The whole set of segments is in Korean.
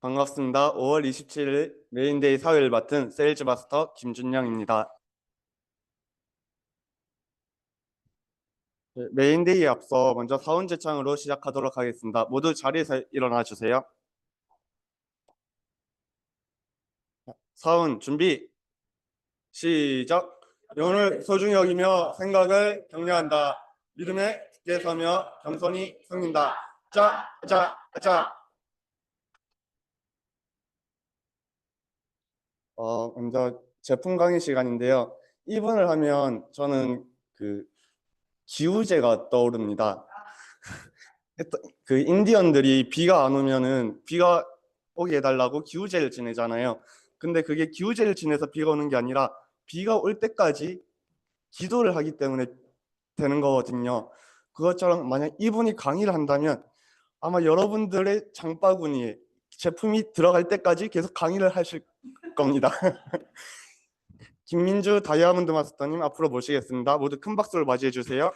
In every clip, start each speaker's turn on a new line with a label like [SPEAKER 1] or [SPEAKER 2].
[SPEAKER 1] 반갑습니다. 5월 27일 메인데이 사회를 맡은 세일즈 마스터 김준영입니다. 네, 메인데이에 앞서 먼저 사원 제창으로 시작하도록 하겠습니다. 모두 자리에서 일어나 주세요. 사원 준비 시작. 영혼을 소중히 여기며 생각을 격려한다. 믿음에 굳게 서며 겸손히 섬긴다. 자, 자, 자. 먼저 제품 강의 시간인데요. 이분을 하면 저는 그 기우제가 떠오릅니다. 그 인디언들이 비가 안 오면은 비가 오게 해달라고 기우제를 지내잖아요. 근데 그게 기우제를 지내서 비가 오는 게 아니라 비가 올 때까지 기도를 하기 때문에 되는 거거든요. 그것처럼 만약 이분이 강의를 한다면 아마 여러분들의 장바구니에 제품이 들어갈 때까지 계속 강의를 하실 겁니다. 김민주 다이아몬드 마스터님 앞으로 모시겠습니다. 모두 큰 박수로 맞이해 주세요.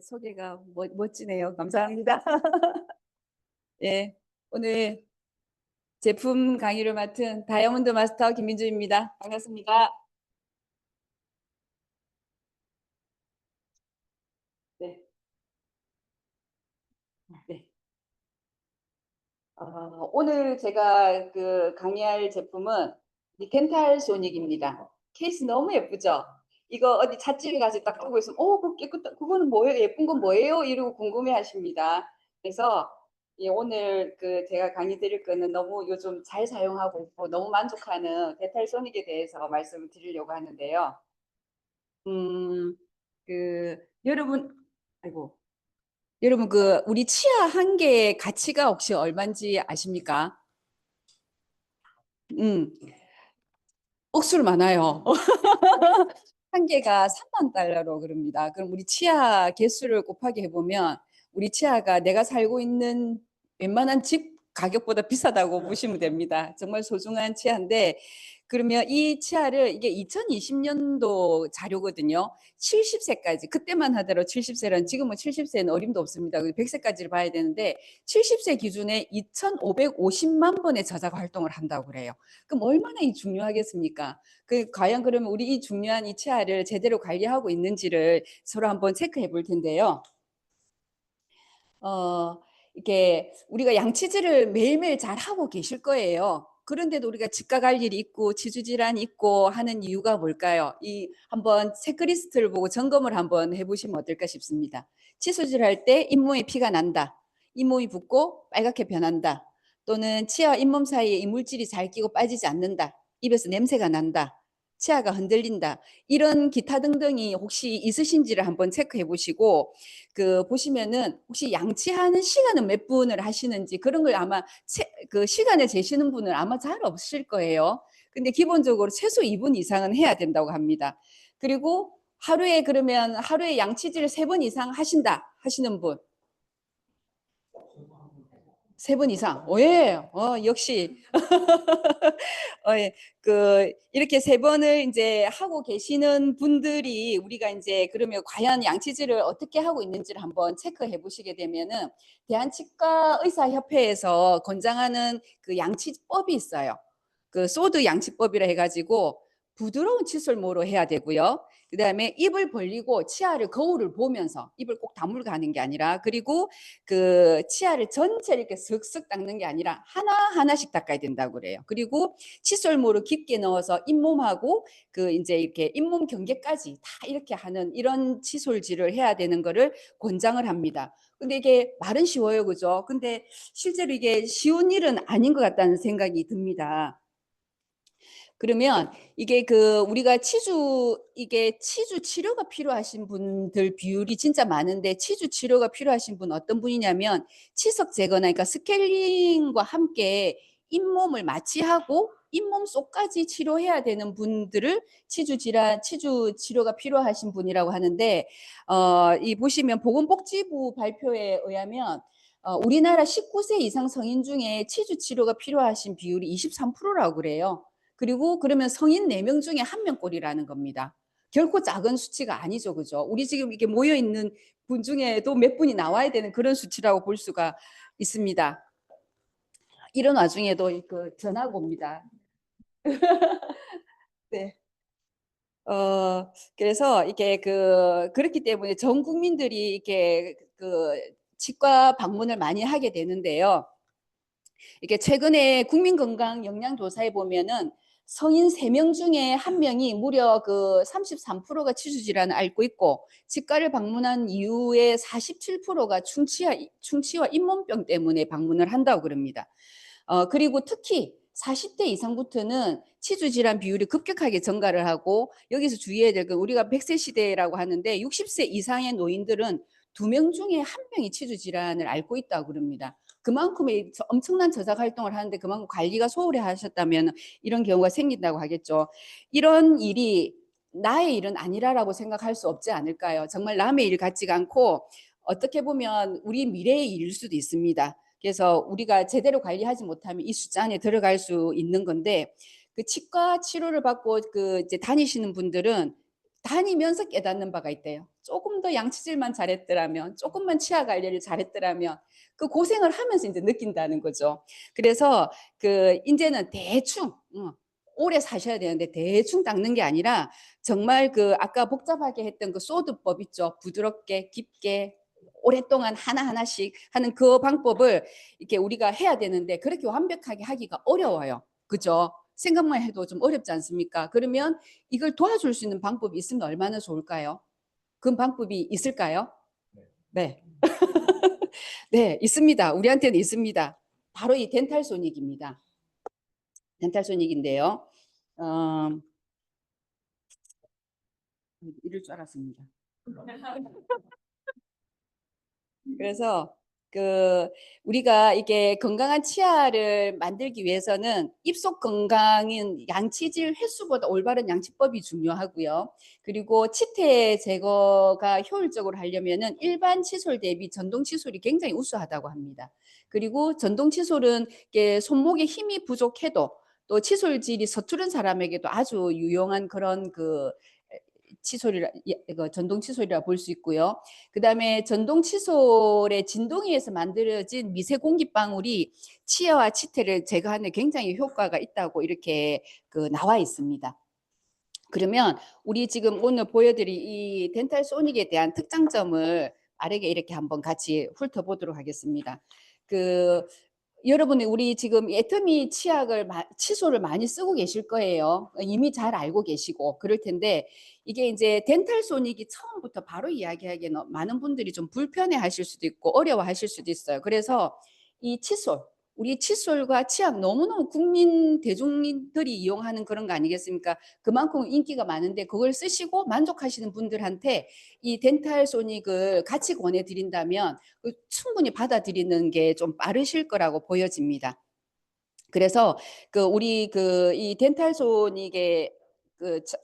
[SPEAKER 2] 소개가 멋지네요. 감사합니다. 예, 오늘 제품 강의를 맡은 다이아몬드 마스터 김민주입니다. 반갑습니다. 네. 네. 오늘 제가 강의할 제품은 이 덴탈 소닉입니다. 케이스 너무 예쁘죠? 이거 어디 찻집에 가서 딱 보고 있으면 그 깨끗다. 그거는 뭐예요? 예쁜 건 뭐예요? 이러고 궁금해 하십니다. 그래서 오늘 제가 강의 드릴 거는 너무 요즘 잘 사용하고 있고 너무 만족하는 덴탈 소닉에 대해서 말씀을 드리려고 하는데요. 여러분, 아이고. 여러분 우리 치아 한 개의 가치가 혹시 얼마인지 아십니까? 억수로 많아요. 한 개가 3만 달러로 그럽니다. 그럼 우리 치아 개수를 곱하기 해보면 우리 치아가 내가 살고 있는 웬만한 집 가격보다 비싸다고 보시면 됩니다. 정말 소중한 치아인데 그러면 이 치아를 이게 2020년도 자료거든요. 70세까지 그때만 하더라도 70세란 지금은 70세는 어림도 없습니다. 100세까지를 봐야 되는데 70세 기준에 2,550만 번의 저작 활동을 한다고 그래요. 그럼 얼마나 중요하겠습니까? 과연 그러면 우리 이 중요한 이 치아를 제대로 관리하고 있는지를 서로 한번 체크해 볼 텐데요. 이렇게 우리가 양치질을 매일매일 잘 하고 계실 거예요. 그런데도 우리가 치과 갈 일이 있고 치주 질환이 있고 하는 이유가 뭘까요? 한번 체크리스트를 보고 점검을 한번 해보시면 어떨까 싶습니다. 치수질 할 때 잇몸에 피가 난다. 잇몸이 붓고 빨갛게 변한다. 또는 치아와 잇몸 사이에 이물질이 잘 끼고 빠지지 않는다. 입에서 냄새가 난다. 치아가 흔들린다. 이런 기타 등등이 혹시 있으신지를 한번 체크해 보시고 보시면은 혹시 양치하는 시간은 몇 분을 하시는지 그런 걸 아마 시간을 재시는 분은 아마 잘 없을 거예요. 근데 기본적으로 최소 2분 이상은 해야 된다고 합니다. 그리고 그러면 하루에 양치질을 3번 이상 하신다 하시는 분 3번 이상. 예. 역시. 예. 이렇게 3번을 이제 하고 계시는 분들이 우리가 이제 그러면 과연 양치질을 어떻게 하고 있는지를 한번 체크해 보시게 되면은 대한치과 의사협회에서 권장하는 양치법이 있어요. 소드 양치법이라 해가지고 부드러운 칫솔모로 해야 되고요. 그다음에 입을 벌리고 치아를 거울을 보면서 입을 꼭 다물고 하는 게 아니라 그리고 치아를 전체 이렇게 슥슥 닦는 게 아니라 하나하나씩 닦아야 된다고 그래요. 그리고 칫솔모를 깊게 넣어서 잇몸하고 이제 이렇게 잇몸 경계까지 다 이렇게 하는 이런 칫솔질을 해야 되는 거를 권장을 합니다. 근데 이게 말은 쉬워요, 그죠? 근데 실제로 이게 쉬운 일은 아닌 것 같다는 생각이 듭니다. 그러면 이게 우리가 이게 치주 치료가 필요하신 분들 비율이 진짜 많은데 치주 치료가 필요하신 분 어떤 분이냐면 치석 제거나 그러니까 스케일링과 함께 잇몸을 마취하고 잇몸 속까지 치료해야 되는 분들을 치주 치료가 필요하신 분이라고 하는데 이 보시면 보건복지부 발표에 의하면 우리나라 19세 이상 성인 중에 치주 치료가 필요하신 비율이 23%라고 그래요. 그리고 그러면 성인 4명 중에 1명꼴이라는 겁니다. 결코 작은 수치가 아니죠. 그죠? 우리 지금 이렇게 모여 있는 분 중에도 몇 분이 나와야 되는 그런 수치라고 볼 수가 있습니다. 이런 와중에도 그 전화가 옵니다. 네. 그래서 이게 그렇기 때문에 전 국민들이 이렇게 치과 방문을 많이 하게 되는데요. 이게 최근에 국민건강영양조사에 보면은 성인 3명 중에 1명이 무려 33%가 치주질환을 앓고 있고, 치과를 방문한 이후에 47%가 충치와 잇몸병 때문에 방문을 한다고 그럽니다. 그리고 특히 40대 이상부터는 치주 질환 비율이 급격하게 증가를 하고, 여기서 주의해야 될 건 우리가 100세 시대라고 하는데 60세 이상의 노인들은 2명 중에 1명이 치주 질환을 앓고 있다고 그럽니다. 그만큼의 엄청난 저작 활동을 하는데 그만큼 관리가 소홀히 하셨다면 이런 경우가 생긴다고 하겠죠. 이런 일이 나의 일은 아니라라고 생각할 수 없지 않을까요? 정말 남의 일 같지가 않고 어떻게 보면 우리 미래의 일일 수도 있습니다. 그래서 우리가 제대로 관리하지 못하면 이 숫자 안에 들어갈 수 있는 건데, 그 치과 치료를 받고 이제 다니시는 분들은 다니면서 깨닫는 바가 있대요. 조금 더 양치질만 잘했더라면, 조금만 치아 관리를 잘했더라면, 그 고생을 하면서 이제 느낀다는 거죠. 그래서 이제는 대충 오래 사셔야 되는데 대충 닦는 게 아니라 정말 아까 복잡하게 했던 그 소드법 있죠. 부드럽게 깊게 오랫동안 하나하나씩 하는 그 방법을 이렇게 우리가 해야 되는데 그렇게 완벽하게 하기가 어려워요. 그죠? 생각만 해도 좀 어렵지 않습니까? 그러면 이걸 도와줄 수 있는 방법이 있으면 얼마나 좋을까요? 그 방법이 있을까요? 네. 네, 있습니다. 우리한테는 있습니다. 바로 이 덴탈 소닉입니다. 덴탈 소닉인데요. 이럴 줄 알았습니다. 그래서 우리가 이게 건강한 치아를 만들기 위해서는 입속 건강인 양치질 횟수보다 올바른 양치법이 중요하고요. 그리고 치태 제거가 효율적으로 하려면은 일반 칫솔 대비 전동 칫솔이 굉장히 우수하다고 합니다. 그리고 전동 칫솔은 이게 손목에 힘이 부족해도 또 칫솔질이 서투른 사람에게도 아주 유용한 그런 칫솔이라 전동 칫솔이라 볼 수 있고요. 그다음에 전동 칫솔의 진동에 의해서 만들어진 미세 공기방울이 치아와 치태를 제거하는 데 굉장히 효과가 있다고 이렇게 나와 있습니다. 그러면 우리 지금 오늘 보여드릴 이 덴탈 소닉에 대한 특장점을 빠르게 이렇게 한번 같이 훑어보도록 하겠습니다. 여러분이 우리 지금 애터미 칫솔을 많이 쓰고 계실 거예요. 이미 잘 알고 계시고 그럴 텐데 이게 이제 덴탈 소닉이 처음부터 바로 이야기하기에는 많은 분들이 좀 불편해 하실 수도 있고 어려워 하실 수도 있어요. 그래서 이 칫솔, 우리 칫솔과 치약 너무너무 국민 대중들이 이용하는 그런 거 아니겠습니까? 그만큼 인기가 많은데 그걸 쓰시고 만족하시는 분들한테 이 덴탈 소닉을 같이 권해드린다면 충분히 받아들이는 게 좀 빠르실 거라고 보여집니다. 그래서 우리 이 덴탈 소닉의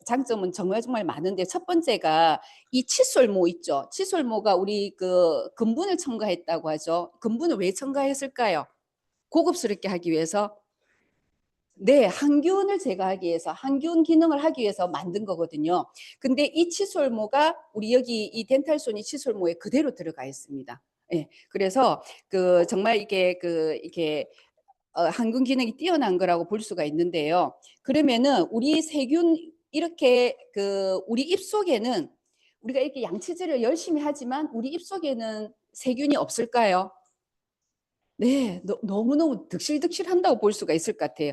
[SPEAKER 2] 장점은 정말 많은데 첫 번째가 이 칫솔모 있죠. 칫솔모가 우리 근분을 첨가했다고 하죠. 근분을 왜 첨가했을까요? 고급스럽게 하기 위해서. 네, 항균을 제거하기 위해서, 항균 기능을 하기 위해서 만든 거거든요. 근데 이 칫솔모가 우리 여기 이 덴탈소니 칫솔모에 그대로 들어가 있습니다. 예, 그래서 정말 이게 항균 기능이 뛰어난 거라고 볼 수가 있는데요. 그러면은 우리 세균 이렇게 우리 입속에는 우리가 이렇게 양치질을 열심히 하지만 우리 입속에는 세균이 없을까요? 네, 너무너무 득실득실한다고 볼 수가 있을 것 같아요.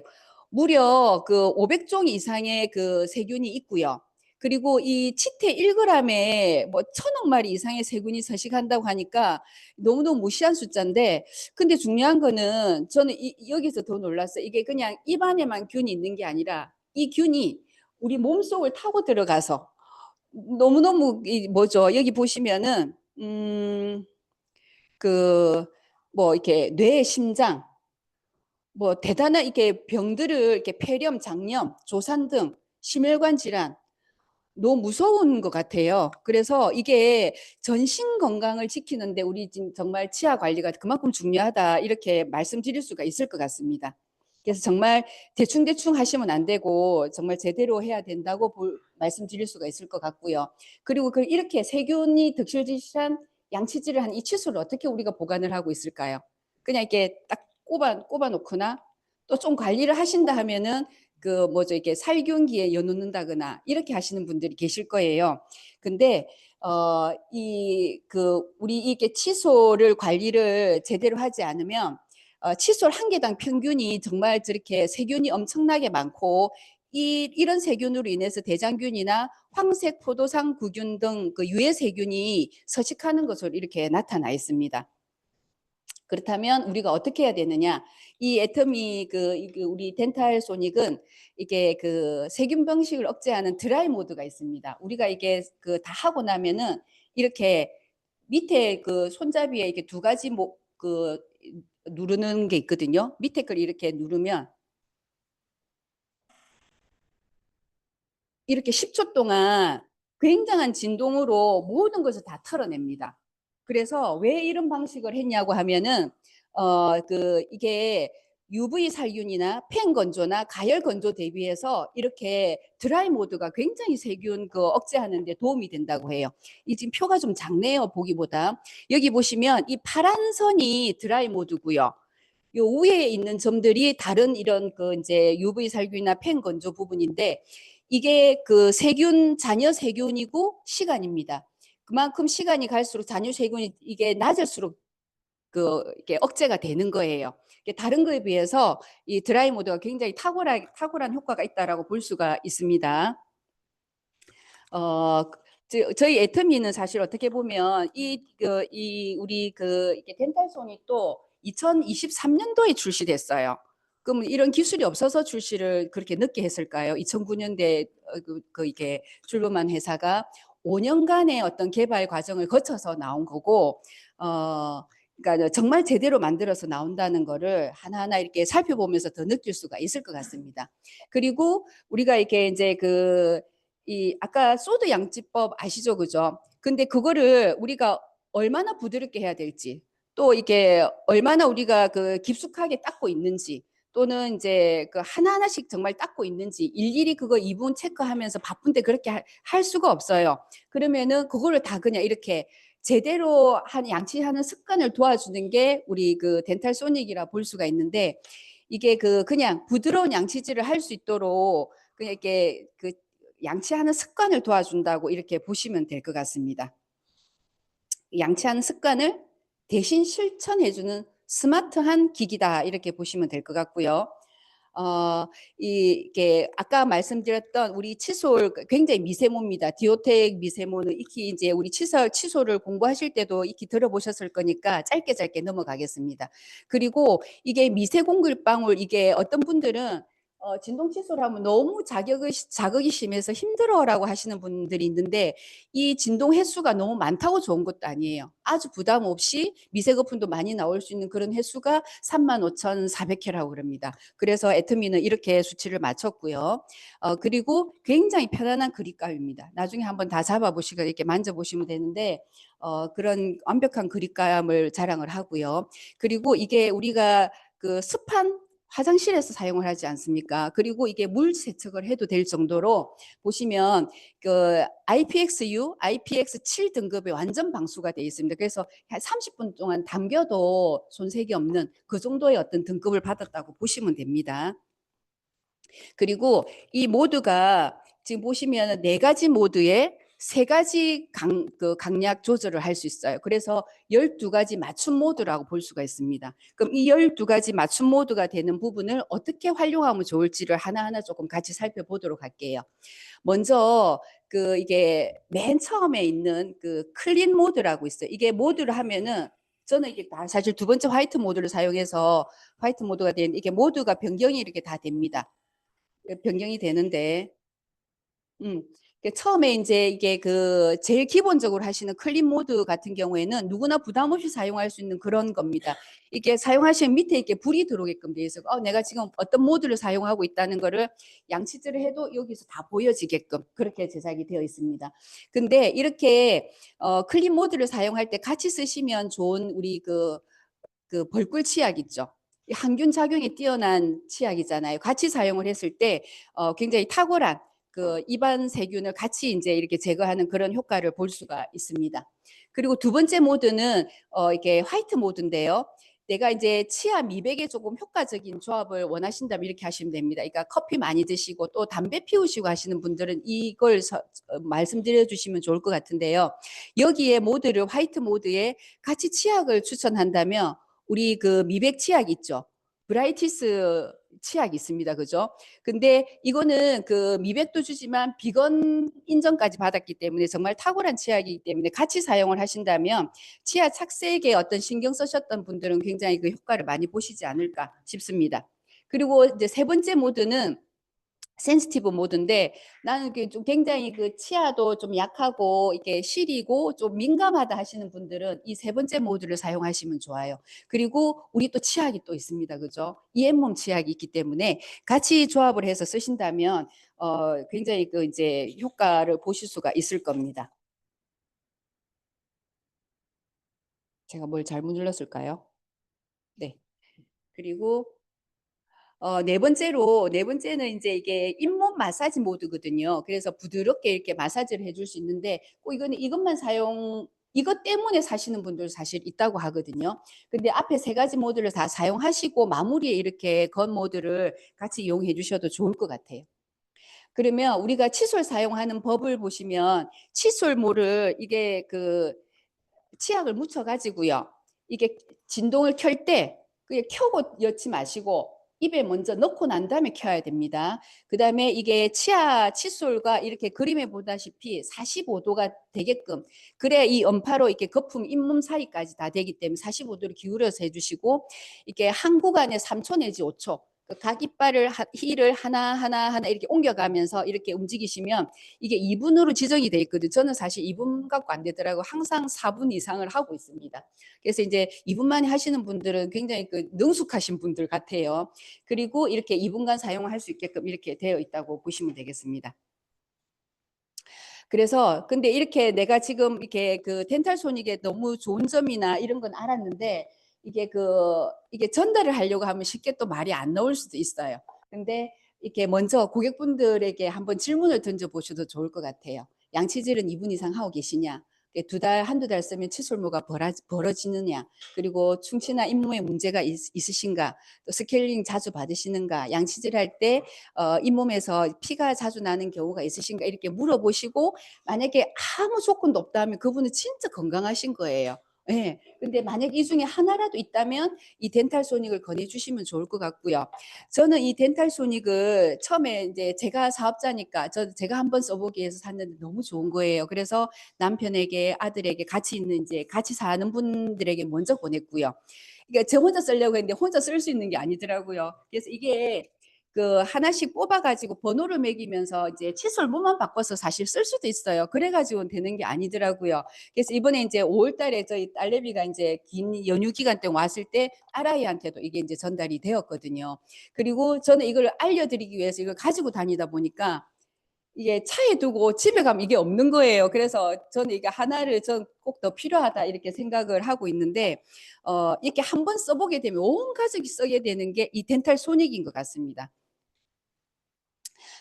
[SPEAKER 2] 무려 500종 이상의 세균이 있고요. 그리고 이 치태 1g에 뭐 1000억 마리 이상의 세균이 서식한다고 하니까 너무너무 무시한 숫자인데, 근데 중요한 거는 저는 여기서 더 놀랐어요. 이게 그냥 입안에만 균이 있는 게 아니라 이 균이 우리 몸속을 타고 들어가서 너무너무 뭐죠? 여기 보시면은 뭐 이렇게 뇌, 심장, 뭐 대단한 이렇게 병들을 이렇게 폐렴, 장염, 조산 등 심혈관 질환 너무 무서운 것 같아요. 그래서 이게 전신 건강을 지키는데 우리 지금 정말 치아 관리가 그만큼 중요하다 이렇게 말씀드릴 수가 있을 것 같습니다. 그래서 정말 대충대충 하시면 안 되고 정말 제대로 해야 된다고 말씀드릴 수가 있을 것 같고요. 그리고 이렇게 세균이 득실득실한 양치질을 한 이 칫솔을 어떻게 우리가 보관을 하고 있을까요? 그냥 이렇게 딱 꼽아 놓거나 또 좀 관리를 하신다 하면은 그 뭐죠, 이렇게 살균기에 넣어놓는다거나 이렇게 하시는 분들이 계실 거예요. 근데 우리 이게 칫솔을 관리를 제대로 하지 않으면 칫솔 한 개당 평균이 정말 저렇게 세균이 엄청나게 많고 이런 세균으로 인해서 대장균이나 황색 포도상 구균 등 그 유해 세균이 서식하는 것으로 이렇게 나타나 있습니다. 그렇다면 우리가 어떻게 해야 되느냐? 이 애터미 우리 덴탈 소닉은 이게 그 세균 병식을 억제하는 드라이 모드가 있습니다. 우리가 이게 그 다 하고 나면은 이렇게 밑에 그 손잡이에 이렇게 두 가지 누르는 게 있거든요. 밑에 걸 이렇게 누르면 이렇게 10초 동안 굉장한 진동으로 모든 것을 다 털어냅니다. 그래서 왜 이런 방식을 했냐고 하면은 이게 UV 살균이나 팬 건조나 가열 건조 대비해서 이렇게 드라이 모드가 굉장히 세균 억제하는 데 도움이 된다고 해요. 이 지금 표가 좀 작네요, 보기보다. 여기 보시면 이 파란 선이 드라이 모드고요. 요 위에 있는 점들이 다른 이런 이제 UV 살균이나 팬 건조 부분인데 이게 그 세균, 잔여 세균이고 시간입니다. 그만큼 시간이 갈수록 잔여 세균이 이게 낮을수록 이게 억제가 되는 거예요. 다른 거에 비해서 이 드라이 모드가 굉장히 탁월한 효과가 있다라고 볼 수가 있습니다. 저희 애터미는 사실 어떻게 보면 이게 덴탈 소닉도 2023년도에 출시됐어요. 그럼 이런 기술이 없어서 출시를 그렇게 늦게 했을까요? 2009년대 이게 출범한 회사가 5년간의 어떤 개발 과정을 거쳐서 나온 거고, 그러니까 정말 제대로 만들어서 나온다는 거를 하나하나 이렇게 살펴보면서 더 느낄 수가 있을 것 같습니다. 그리고 우리가 이렇게 이제 이 아까 소드 양치법 아시죠, 그죠? 근데 그거를 우리가 얼마나 부드럽게 해야 될지, 또 이게 얼마나 우리가 깊숙하게 닦고 있는지, 또는 이제 하나하나씩 정말 닦고 있는지 일일이 그거 이분 체크하면서 바쁜데 그렇게 할 수가 없어요. 그러면은 그거를 다 그냥 이렇게 제대로 양치하는 습관을 도와주는 게 우리 덴탈 소닉이라 볼 수가 있는데, 이게 그냥 부드러운 양치질을 할 수 있도록 그냥 이렇게 양치하는 습관을 도와준다고 이렇게 보시면 될 것 같습니다. 양치하는 습관을 대신 실천해주는 스마트한 기기다 이렇게 보시면 될 것 같고요. 이게 아까 말씀드렸던 우리 칫솔 굉장히 미세모입니다. 디오텍 미세모는 익히 이제 우리 칫솔을 공부하실 때도 익히 들어보셨을 거니까 짧게 넘어가겠습니다. 그리고 이게 미세 공글방울, 이게 어떤 분들은 진동 칫솔 하면 너무 자극이 심해서 힘들어라고 하시는 분들이 있는데, 이 진동 횟수가 너무 많다고 좋은 것도 아니에요. 아주 부담 없이 미세 거품도 많이 나올 수 있는 그런 횟수가 35,400회라고 그럽니다. 그래서 애터미는 이렇게 수치를 맞췄고요. 그리고 굉장히 편안한 그립감입니다. 나중에 한번 다 잡아보시고 이렇게 만져보시면 되는데 그런 완벽한 그립감을 자랑을 하고요. 그리고 이게 우리가 습한 화장실에서 사용을 하지 않습니까? 그리고 이게 물 세척을 해도 될 정도로 보시면 IPX6, IPX7 등급의 완전 방수가 되어 있습니다. 그래서 한 30분 동안 담겨도 손색이 없는 그 정도의 어떤 등급을 받았다고 보시면 됩니다. 그리고 이 모드가 지금 보시면 4가지 모드에 3가지 강약 조절을 할 수 있어요. 그래서 12가지 맞춤 모드라고 볼 수가 있습니다. 그럼 이 12가지 맞춤 모드가 되는 부분을 어떻게 활용하면 좋을지를 하나하나 조금 같이 살펴보도록 할게요. 먼저 이게 맨 처음에 있는 클린 모드라고 있어요. 이게 모드를 하면은 저는 이게 다 사실 2번째 화이트 모드를 사용해서 화이트 모드가 된 이게 모드가 변경이 이렇게 다 됩니다. 변경이 되는데, 처음에 이제 이게 제일 기본적으로 하시는 클린 모드 같은 경우에는 누구나 부담 없이 사용할 수 있는 그런 겁니다. 이게 사용하시면 밑에 이렇게 불이 들어오게끔 돼 있어요. 내가 지금 어떤 모드를 사용하고 있다는 거를 양치질을 해도 여기서 다 보여지게끔 그렇게 제작이 되어 있습니다. 근데 이렇게 클린 모드를 사용할 때 같이 쓰시면 좋은 우리 벌꿀 치약 있죠. 항균 작용이 뛰어난 치약이잖아요. 같이 사용을 했을 때 굉장히 탁월한 입안 세균을 같이 이제 이렇게 제거하는 그런 효과를 볼 수가 있습니다. 그리고 두 번째 모드는 이게 화이트 모드인데요. 내가 이제 치아 미백에 조금 효과적인 조합을 원하신다면 이렇게 하시면 됩니다. 그러니까 커피 많이 드시고 또 담배 피우시고 하시는 분들은 이걸 말씀드려 주시면 좋을 것 같은데요. 여기에 모드를 화이트 모드에 같이 치약을 추천한다면 우리 그 미백 치약 있죠. 브라이티스 치약이 있습니다. 그죠? 근데 이거는 그 미백도 주지만 비건 인정까지 받았기 때문에 정말 탁월한 치약이기 때문에 같이 사용을 하신다면 치아 착색에 어떤 신경 쓰셨던 분들은 굉장히 그 효과를 많이 보시지 않을까 싶습니다. 그리고 이제 세 번째 모드는 센시티브 모드인데 나는 좀 굉장히 그 치아도 좀 약하고 이게 시리고 좀 민감하다 하시는 분들은 이 세 번째 모드를 사용하시면 좋아요. 그리고 우리 또 치약이 또 있습니다. 그죠? 이앤몸 치약이 있기 때문에 같이 조합을 해서 쓰신다면 굉장히 그 이제 효과를 보실 수가 있을 겁니다. 제가 뭘 잘못 눌렀을까요? 네. 그리고 네 번째는 이제 이게 잇몸 마사지 모드거든요. 그래서 부드럽게 이렇게 마사지를 해줄 수 있는데 꼭 이거는 이것만 이것 때문에 사시는 분들 사실 있다고 하거든요. 근데 앞에 세 가지 모드를 다 사용하시고 마무리에 이렇게 건 모드를 같이 이용해 주셔도 좋을 것 같아요. 그러면 우리가 칫솔 사용하는 법을 보시면 칫솔모를 이게 그 치약을 묻혀 가지고요. 이게 진동을 켤 때 그게 켜고 넣지 마시고 입에 먼저 넣고 난 다음에 켜야 됩니다. 그다음에 이게 치아 칫솔과 이렇게 그림에 보다시피 45도가 되게끔 그래야 이 엄파로 이렇게 거품 잇몸 사이까지 다 되기 때문에 45도를 기울여서 해주시고 이게 한 구간에 3초 내지 5초 각 이빨을 힐을 하나 이렇게 옮겨가면서 이렇게 움직이시면 이게 2분으로 지정이 돼 있거든요. 저는 사실 2분 갖고 안 되더라고. 항상 4분 이상을 하고 있습니다. 그래서 이제 2분 만에 하시는 분들은 굉장히 그 능숙하신 분들 같아요. 그리고 이렇게 2분간 사용할 수 있게끔 이렇게 되어 있다고 보시면 되겠습니다. 그래서 근데 이렇게 내가 지금 이렇게 그 덴탈 소닉의 너무 좋은 점이나 이런 건 알았는데 이게 전달을 하려고 하면 쉽게 또 말이 안 나올 수도 있어요. 근데 이렇게 먼저 고객분들에게 한번 질문을 던져 보셔도 좋을 것 같아요. 양치질은 2분 이상 하고 계시냐? 한두 달 쓰면 칫솔모가 벌어지느냐? 그리고 충치나 잇몸에 문제가 있으신가? 또 스케일링 자주 받으시는가? 양치질 할 때 잇몸에서 피가 자주 나는 경우가 있으신가? 이렇게 물어보시고 만약에 아무 조건도 없다면 그분은 진짜 건강하신 거예요. 예. 근데 만약 이 중에 하나라도 있다면 이 덴탈 소닉을 권해주시면 좋을 것 같고요. 저는 이 덴탈 소닉을 처음에 이제 제가 사업자니까 제가 한번 써보기 위해서 샀는데 너무 좋은 거예요. 그래서 남편에게 아들에게 같이 있는 이제 같이 사는 분들에게 먼저 보냈고요. 그러니까 저 혼자 쓰려고 했는데 혼자 쓸 수 있는 게 아니더라고요. 그래서 이게 그 하나씩 뽑아가지고 번호를 매기면서 이제 칫솔모만 바꿔서 사실 쓸 수도 있어요. 그래가지고 되는 게 아니더라고요. 그래서 이번에 이제 5월 달에 저희 딸내미가 이제 긴 연휴 기간 동안 왔을 때 딸아이한테도 이게 이제 전달이 되었거든요. 그리고 저는 이걸 알려드리기 위해서 이걸 가지고 다니다 보니까 이게 차에 두고 집에 가면 이게 없는 거예요. 그래서 저는 이게 하나를 전 꼭 더 필요하다 이렇게 생각을 하고 있는데 이렇게 한번 써보게 되면 온 가족이 쓰게 되는 게 이 덴탈 소닉인 것 같습니다.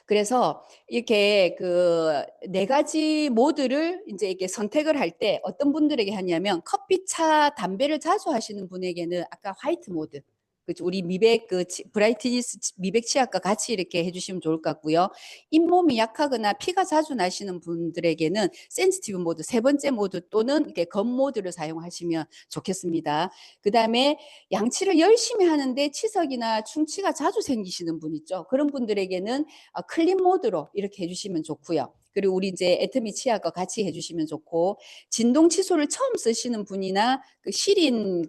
[SPEAKER 2] 그래서 이렇게 그 네 가지 모드를 이제 이렇게 선택을 할 때 어떤 분들에게 하냐면 커피, 차, 담배를 자주 하시는 분에게는 아까 화이트 모드 그죠? 우리 미백 브라이트니스 미백 치약과 같이 이렇게 해주시면 좋을 것 같고요. 잇몸이 약하거나 피가 자주 나시는 분들에게는 센시티브 모드 세 번째 모드 또는 이렇게 검 모드를 사용하시면 좋겠습니다. 그 다음에 양치를 열심히 하는데 치석이나 충치가 자주 생기시는 분 있죠. 그런 분들에게는 클린 모드로 이렇게 해주시면 좋고요. 그리고 우리 이제 애터미 치약과 같이 해주시면 좋고 진동 칫솔을 처음 쓰시는 분이나 그 시린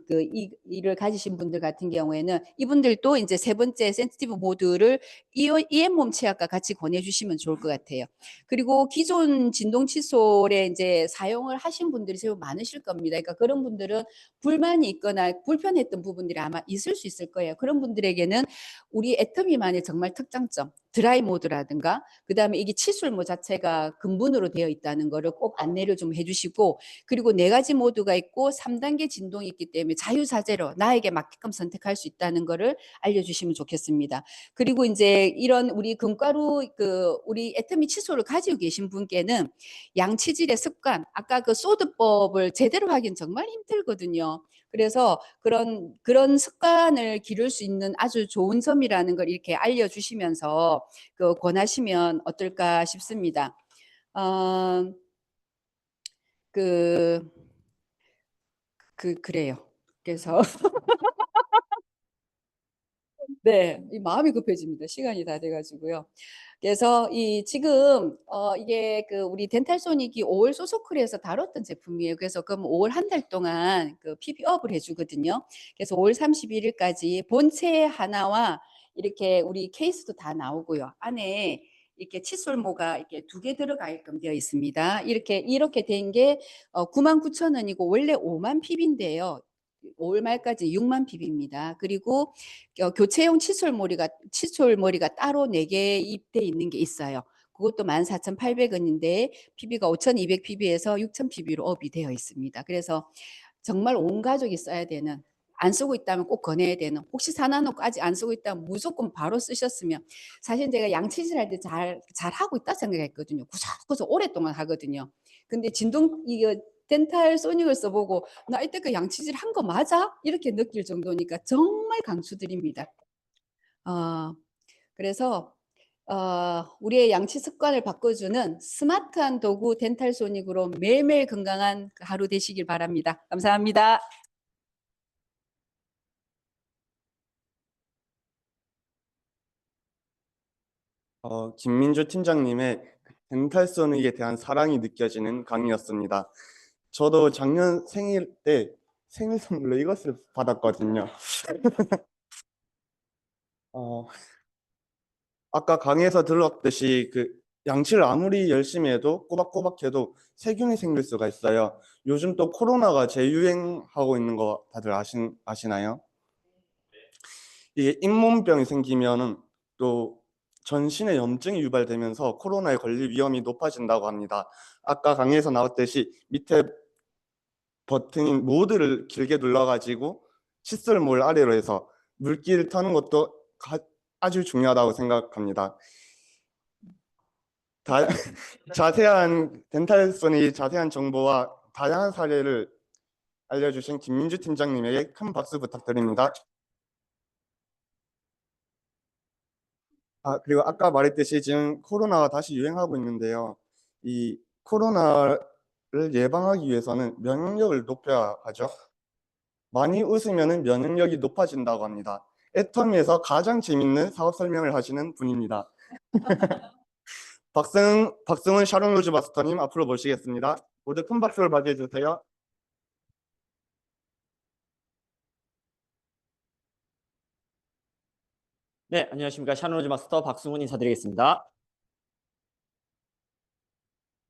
[SPEAKER 2] 이를 가지신 분들 같은 경우에는 이분들도 이제 세 번째 센시티브 모드를 이앤몸 치약과 같이 권해주시면 좋을 것 같아요. 그리고 기존 진동 칫솔에 이제 사용을 하신 분들이 제법 많으실 겁니다. 그러니까 그런 분들은 불만이 있거나 불편했던 부분들이 아마 있을 수 있을 거예요. 그런 분들에게는 우리 애터미만의 정말 특장점 드라이 모드라든가 그다음에 이게 치술모 자체가 근분으로 되어 있다는 거를 꼭 안내를 좀 해주시고, 그리고 4가지 모드가 있고 3단계 진동이 있기 때문에 자유자재로 나에게 맞게끔 선택할 수 있다는 거를 알려주시면 좋겠습니다. 그리고 이제 이런 우리 금가루 우리 애터미 칫솔을 가지고 계신 분께는 양치질의 습관, 아까 그 소드법을 제대로 하긴 정말 힘들거든요. 그래서 그런 습관을 기를 수 있는 아주 좋은 점이라는 걸 이렇게 알려주시면서 권하시면 어떨까 싶습니다. 어, 그, 그래요. 그래서 네, 이 마음이 급해집니다. 시간이 다 돼가지고요. 그래서 지금 이게 우리 덴탈소닉이 5월 소소클에서 다뤘던 제품이에요. 그래서 그럼 5월 한 달 동안 PB업을 해주거든요. 그래서 5월 31일까지 본체 하나와 이렇게 우리 케이스도 다 나오고요. 안에 이렇게 칫솔모가 이렇게 2개 들어가게끔 되어 있습니다. 이렇게 된 게 99,000원이고 원래 5만 PB인데요. 5월 말까지 6만 PB입니다. 그리고 교체용 칫솔머리가 따로 4개 입돼 있는 게 있어요. 그것도 14,800원인데 PB가 5,200 PB에서 6,000 PB로 업이 되어 있습니다. 그래서 정말 온 가족이 써야 되는, 안 쓰고 있다면 꼭 권해야 되는, 혹시 사놔놓고 아직 안 쓰고 있다면 무조건 바로 쓰셨으면. 사실 제가 양치질 할 때 잘 하고 있다 생각했거든요. 구석구석 오랫동안 하거든요. 근데 이거 덴탈 소닉을 써보고 나 이때까지 양치질 한 거 맞아? 이렇게 느낄 정도니까 정말 강추드립니다. 그래서 우리의 양치 습관을 바꿔주는 스마트한 도구 덴탈 소닉으로 매일매일 건강한 하루 되시길 바랍니다. 감사합니다.
[SPEAKER 1] 김민주 팀장님의 덴탈 소닉에 대한 사랑이 느껴지는 강의였습니다. 저도 작년 생일 때 생일 선물로 이것을 받았거든요. 어, 아까 강의에서 들었듯이 양치를 아무리 열심히 해도 꼬박꼬박 해도 세균이 생길 수가 있어요. 요즘 또 코로나가 재유행하고 있는 거 다들 아시나요? 이게 잇몸병이 생기면은 또 전신에 염증이 유발되면서 코로나에 걸릴 위험이 높아진다고 합니다. 아까 강의에서 나왔듯이 밑에 버튼인 모드를 길게 눌러가지고 칫솔몰 아래로 해서 물기를 타는 것도 아주 중요하다고 생각합니다. 다, 자세한 덴탈손이 자세한 정보와 다양한 사례를 알려주신 김민주 팀장님에게 큰 박수 부탁드립니다. 그리고 아까 말했듯이 지금 코로나가 다시 유행하고 있는데요. 이 코로나를 예방하기 위해서는 면역력을 높여야 하죠. 많이 웃으면 면역력이 높아진다고 합니다. 애터미에서 가장 재밌는 사업 설명을 하시는 분입니다. 박승훈 샤론 로즈 마스터님 앞으로 모시겠습니다. 모두 큰 박수를 맞이해 주세요.
[SPEAKER 3] 네, 안녕하십니까. 샤노즈 마스터 박승훈 인사드리겠습니다.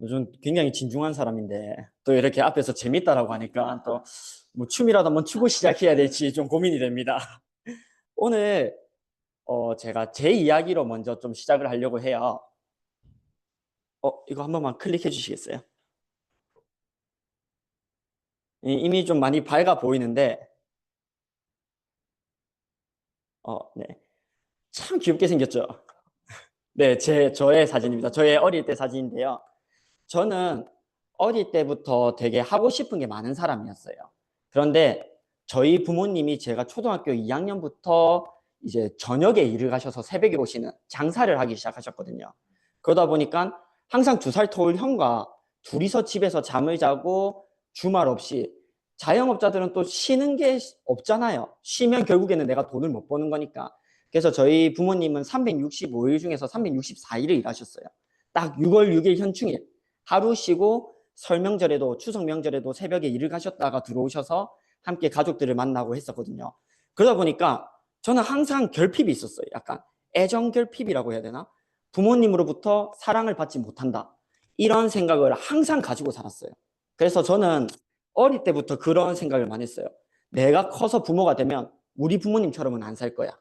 [SPEAKER 3] 요즘 굉장히 진중한 사람인데 또 이렇게 앞에서 재밌다라고 하니까 또 뭐 춤이라도 한번 추고 시작해야 될지 좀 고민이 됩니다. 오늘 제가 제 이야기로 먼저 좀 시작을 하려고 해요. 이거 한 번만 클릭해 주시겠어요? 이미 좀 많이 밝아 보이는데 네. 참 귀엽게 생겼죠? 네, 저의 사진입니다. 저의 어릴 때 사진인데요. 저는 어릴 때부터 되게 하고 싶은 게 많은 사람이었어요. 그런데 저희 부모님이 제가 초등학교 2학년부터 이제 저녁에 일을 가셔서 새벽에 오시는 장사를 하기 시작하셨거든요. 그러다 보니까 항상 2살 터울 형과 둘이서 집에서 잠을 자고 주말 없이, 자영업자들은 또 쉬는 게 없잖아요. 쉬면 결국에는 내가 돈을 못 버는 거니까. 그래서 저희 부모님은 365일 중에서 364일을 일하셨어요. 딱 6월 6일 현충일 하루 쉬고 설 명절에도, 추석 명절에도 새벽에 일을 가셨다가 들어오셔서 함께 가족들을 만나고 했었거든요. 그러다 보니까 저는 항상 결핍이 있었어요. 약간 애정 결핍이라고 해야 되나? 부모님으로부터 사랑을 받지 못한다, 이런 생각을 항상 가지고 살았어요. 그래서 저는 어릴 때부터 그런 생각을 많이 했어요. 내가 커서 부모가 되면 우리 부모님처럼은 안 살 거야.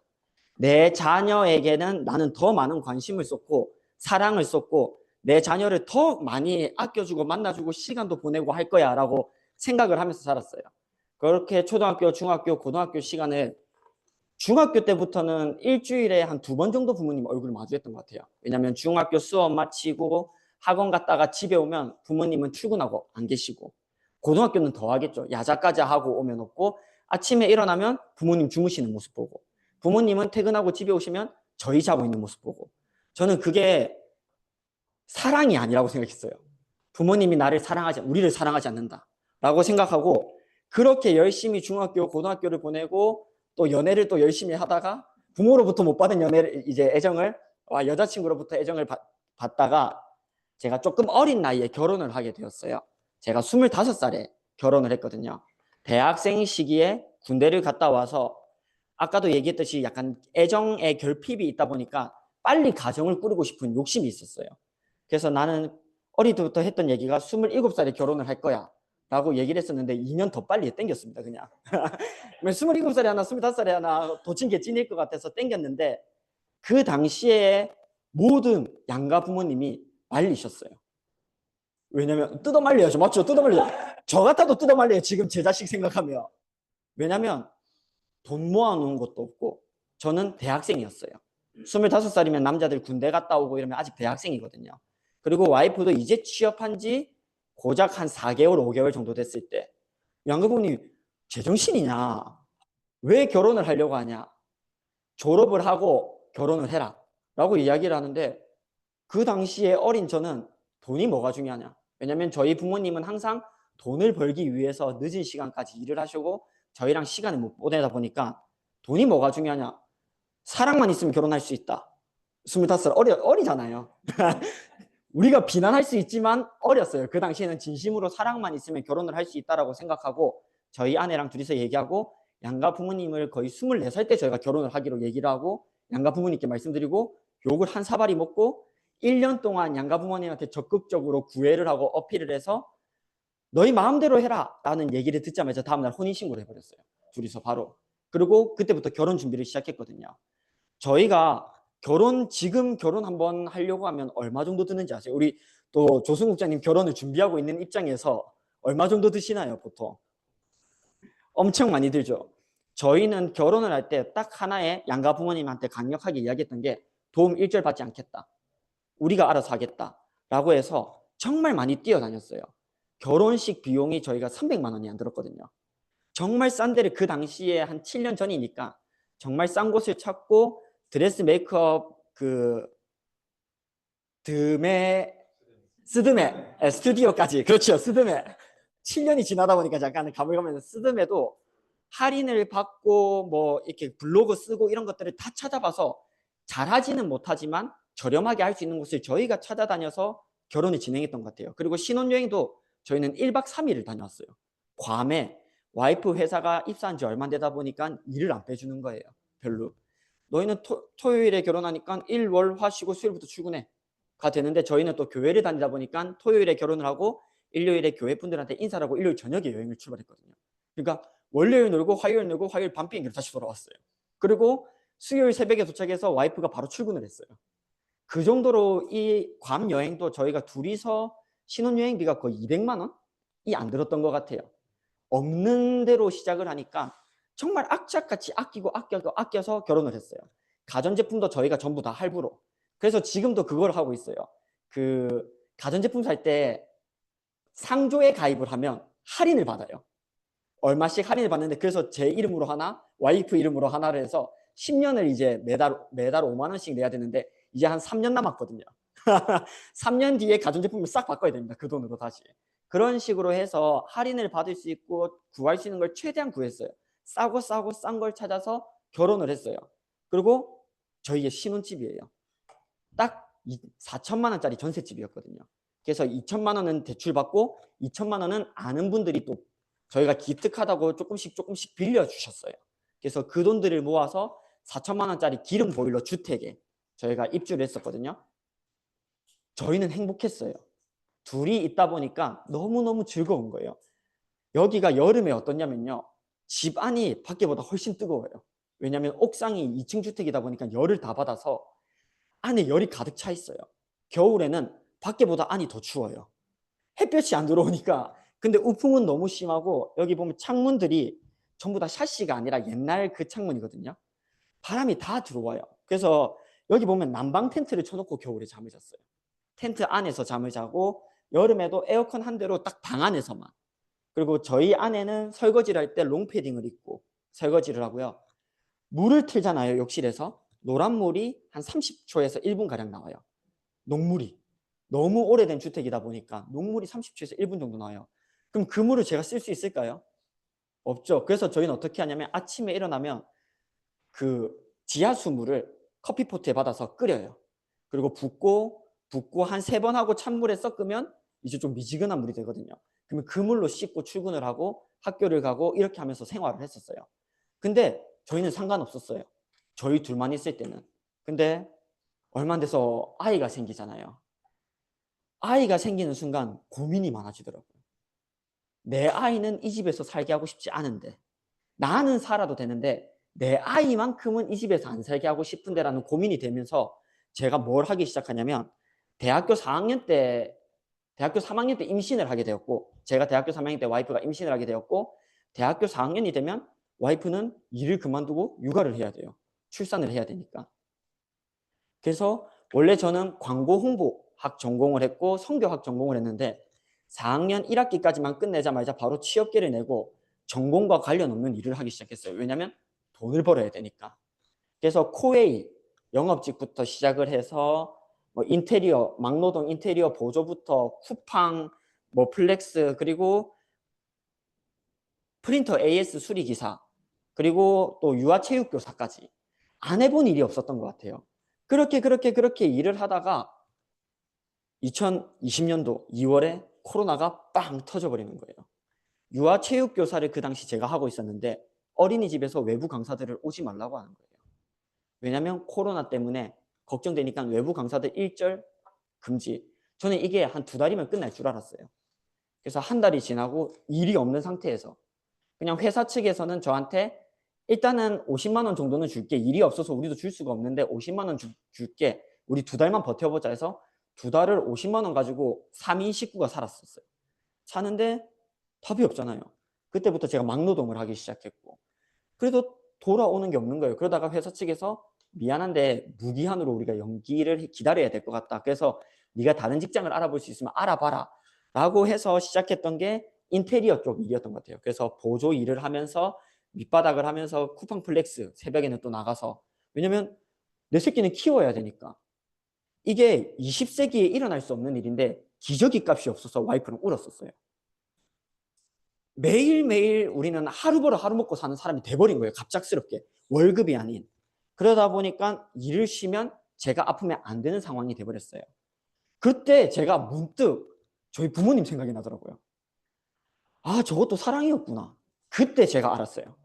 [SPEAKER 3] 내 자녀에게는 나는 더 많은 관심을 쏟고 사랑을 쏟고 내 자녀를 더 많이 아껴주고 만나주고 시간도 보내고 할 거야 라고 생각을 하면서 살았어요. 그렇게 초등학교, 중학교, 고등학교 시간을 중학교 때부터는 일주일에 한 2번 정도 부모님 얼굴 마주했던 것 같아요. 왜냐하면 중학교 수업 마치고 학원 갔다가 집에 오면 부모님은 출근하고 안 계시고, 고등학교는 더 하겠죠. 야자까지 하고 오면 없고, 아침에 일어나면 부모님 주무시는 모습 보고, 부모님은 퇴근하고 집에 오시면 저희 자고 있는 모습 보고, 저는 그게 사랑이 아니라고 생각했어요. 부모님이 우리를 사랑하지 않는다라고 생각하고, 그렇게 열심히 중학교, 고등학교를 보내고 또 연애를 또 열심히 하다가 부모로부터 못 받은 연애를 이제 여자친구로부터 애정을 받다가 제가 조금 어린 나이에 결혼을 하게 되었어요. 제가 25살에 결혼을 했거든요. 대학생 시기에 군대를 갔다 와서 아까도 얘기했듯이 약간 애정의 결핍이 있다 보니까 빨리 가정을 꾸리고 싶은 욕심이 있었어요. 그래서 나는 어릴 때부터 했던 얘기가 27살에 결혼을 할 거야 라고 얘기를 했었는데 2년 더 빨리 땡겼습니다. 그냥 27살에 하나 25살에 하나 도친 게 찐일 것 같아서 땡겼는데, 그 당시에 모든 양가 부모님이 말리셨어요. 왜냐면 뜯어말려야죠. 맞죠? 뜯어말려요. 저 같아도 뜯어말려요. 지금 제 자식 생각하면. 왜냐면 돈 모아놓은 것도 없고, 저는 대학생이었어요. 25살이면 남자들 군대 갔다 오고 이러면 아직 대학생이거든요. 그리고 와이프도 이제 취업한 지 고작 한 4개월, 5개월 정도 됐을 때 양가 부모님이 제정신이냐? 왜 결혼을 하려고 하냐? 졸업을 하고 결혼을 해라 라고 이야기를 하는데, 그 당시에 어린 저는 돈이 뭐가 중요하냐? 왜냐면 저희 부모님은 항상 돈을 벌기 위해서 늦은 시간까지 일을 하시고 저희랑 시간을 못 보내다 보니까 돈이 뭐가 중요하냐? 사랑만 있으면 결혼할 수 있다. 25살 어리잖아요. 우리가 비난할 수 있지만 어렸어요. 그 당시에는 진심으로 사랑만 있으면 결혼을 할 수 있다라고 생각하고, 저희 아내랑 둘이서 얘기하고 양가 부모님을 거의 24살 때 저희가 결혼을 하기로 얘기를 하고 양가 부모님께 말씀드리고 욕을 한 사발이 먹고 1년 동안 양가 부모님한테 적극적으로 구애를 하고 어필을 해서 너희 마음대로 해라 라는 얘기를 듣자마자 다음날 혼인신고를 해버렸어요. 둘이서 바로. 그리고 그때부터 결혼 준비를 시작했거든요. 저희가 지금 결혼 한번 하려고 하면 얼마 정도 드는지 아세요? 우리 또 조승국장님 결혼을 준비하고 있는 입장에서 얼마 정도 드시나요, 보통? 엄청 많이 들죠. 저희는 결혼을 할 때 딱 하나의 양가 부모님한테 강력하게 이야기했던 게 도움 1절 받지 않겠다. 우리가 알아서 하겠다. 라고 해서 정말 많이 뛰어다녔어요. 결혼식 비용이 저희가 300만 원이 안 들었거든요. 정말 싼 데를 그 당시에 한 7년 전이니까 정말 싼 곳을 찾고 드레스 메이크업 스드메 스튜디오까지, 그렇죠, 스드메 7년이 지나다 보니까 약간 가물가물해서 스드메도 할인을 받고 뭐 이렇게 블로그 쓰고 이런 것들을 다 찾아봐서 잘하지는 못하지만 저렴하게 할 수 있는 곳을 저희가 찾아다녀서 결혼을 진행했던 것 같아요. 그리고 신혼여행도 저희는 1박 3일을 다녀왔어요. 괌에 와이프 회사가 입사한 지 얼마 되다 보니까 일을 안 빼주는 거예요. 별로. 너희는 토요일에 결혼하니까 일, 월, 화 쉬고 수요일부터 출근해 가 되는데, 저희는 또 교회를 다니다 보니까 토요일에 결혼을 하고 일요일에 교회 분들한테 인사를 하고 일요일 저녁에 여행을 출발했거든요. 그러니까 월요일 놀고 화요일 놀고 화요일 밤 비행기로 다시 돌아왔어요. 그리고 수요일 새벽에 도착해서 와이프가 바로 출근을 했어요. 그 정도로 이 괌 여행도 저희가 둘이서 신혼여행비가 거의 200만 원이 안 들었던 것 같아요. 없는 대로 시작을 하니까 정말 악착같이 아껴서 결혼을 했어요. 가전제품도 저희가 전부 다 할부로. 그래서 지금도 그걸 하고 있어요. 그 가전제품 살 때 상조에 가입을 하면 할인을 받아요. 얼마씩 할인을 받는데, 그래서 제 이름으로 하나, 와이프 이름으로 하나를 해서 10년을 이제 매달 5만 원씩 내야 되는데, 이제 한 3년 남았거든요. 3년 뒤에 가전제품을 싹 바꿔야 됩니다. 그 돈으로 다시. 그런 식으로 해서 할인을 받을 수 있고 구할 수 있는 걸 최대한 구했어요. 싸고 싼 걸 찾아서 결혼을 했어요. 그리고 저희의 신혼집이에요. 딱 4천만 원짜리 전셋집이었거든요. 그래서 2천만 원은 대출받고 2천만 원은 아는 분들이 또 저희가 기특하다고 조금씩 빌려주셨어요. 그래서 그 돈들을 모아서 4천만 원짜리 기름 보일러 주택에 저희가 입주를 했었거든요. 저희는 행복했어요. 둘이 있다 보니까 너무너무 즐거운 거예요. 여기가 여름에 어떠냐면요, 집 안이 밖에보다 훨씬 뜨거워요. 왜냐하면 옥상이 2층 주택이다 보니까 열을 다 받아서 안에 열이 가득 차 있어요. 겨울에는 밖에보다 안이 더 추워요. 햇볕이 안 들어오니까. 근데 우풍은 너무 심하고 여기 보면 창문들이 전부 다 샤시가 아니라 옛날 그 창문이거든요. 바람이 다 들어와요. 그래서 여기 보면 난방 텐트를 쳐놓고 겨울에 잠을 잤어요. 텐트 안에서 잠을 자고 여름에도 에어컨 한 대로 딱 방 안에서만. 그리고 저희 아내는 설거지를 할 때 롱패딩을 입고 설거지를 하고요. 물을 틀잖아요. 욕실에서. 노란 물이 한 30초에서 1분 가량 나와요. 녹물이. 너무 오래된 주택이다 보니까 녹물이 30초에서 1분 정도 나와요. 그럼 그 물을 제가 쓸 수 있을까요? 없죠. 그래서 저희는 어떻게 하냐면 아침에 일어나면 그 지하수 물을 커피포트에 받아서 끓여요. 그리고 붓고 한 3번 하고 찬물에 섞으면 이제 좀 미지근한 물이 되거든요. 그러면 그 물로 씻고 출근을 하고 학교를 가고 이렇게 하면서 생활을 했었어요. 근데 저희는 상관없었어요. 저희 둘만 있을 때는. 근데 얼마 안 돼서 아이가 생기잖아요. 아이가 생기는 순간 고민이 많아지더라고요. 내 아이는 이 집에서 살게 하고 싶지 않은데 나는 살아도 되는데 내 아이만큼은 이 집에서 안 살게 하고 싶은데라는 고민이 되면서 제가 뭘 하기 시작하냐면 대학교 3학년 때 임신을 하게 되었고 제가 대학교 3학년 때 와이프가 임신을 하게 되었고 대학교 4학년이 되면 와이프는 일을 그만두고 육아를 해야 돼요. 출산을 해야 되니까. 그래서 원래 저는 광고 홍보학 전공을 했고 성교학 전공을 했는데 4학년 1학기까지만 끝내자마자 바로 취업계를 내고 전공과 관련 없는 일을 하기 시작했어요. 왜냐하면 돈을 벌어야 되니까. 그래서 코웨이 영업직부터 시작을 해서 뭐 인테리어, 막노동 인테리어 보조부터 쿠팡, 뭐 플렉스, 그리고 프린터 AS 수리기사, 그리고 또 유아체육교사까지 안 해본 일이 없었던 것 같아요. 그렇게 일을 하다가 2020년도 2월에 코로나가 빵 터져버리는 거예요. 유아체육교사를 그 당시 제가 하고 있었는데 어린이집에서 외부 강사들을 오지 말라고 하는 거예요. 왜냐하면 코로나 때문에 걱정되니까 외부 강사들 일절 금지. 저는 이게 한 2달이면 끝날 줄 알았어요. 그래서 한 달이 지나고 일이 없는 상태에서 그냥 회사 측에서는 저한테 일단은 50만 원 정도는 줄게. 일이 없어서 우리도 줄 수가 없는데 50만 원 줄게. 우리 2달만 버텨보자 해서 2달을 50만 원 가지고 3인 식구가 살았었어요. 사는데 답이 없잖아요. 그때부터 제가 막노동을 하기 시작했고 그래도 돌아오는 게 없는 거예요. 그러다가 회사 측에서 미안한데 무기한으로 우리가 연기를 기다려야 될 것 같다. 그래서 네가 다른 직장을 알아볼 수 있으면 알아봐라 라고 해서 시작했던 게 인테리어 쪽 일이었던 것 같아요. 그래서 보조 일을 하면서 밑바닥을 하면서 쿠팡 플렉스 새벽에는 또 나가서 왜냐면 내 새끼는 키워야 되니까 이게 20세기에 일어날 수 없는 일인데 기저귀 값이 없어서 와이프는 울었었어요. 매일매일 우리는 하루 벌어 하루 먹고 사는 사람이 돼버린 거예요. 갑작스럽게. 월급이 아닌. 그러다 보니까 일을 쉬면 제가 아프면 안 되는 상황이 돼버렸어요. 그때 제가 문득 저희 부모님 생각이 나더라고요. 아, 저것도 사랑이었구나. 그때 제가 알았어요.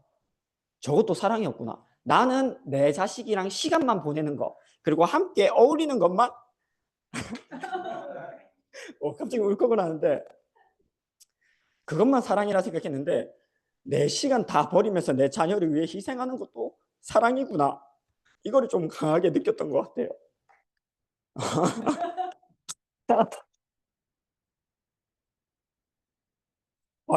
[SPEAKER 3] 저것도 사랑이었구나. 나는 내 자식이랑 시간만 보내는 거 그리고 함께 어울리는 것만 갑자기 울컥을 하는데 그것만 사랑이라 생각했는데 내 시간 다 버리면서 내 자녀를 위해 희생하는 것도 사랑이구나. 이거를 좀 강하게 느꼈던 것 같아요.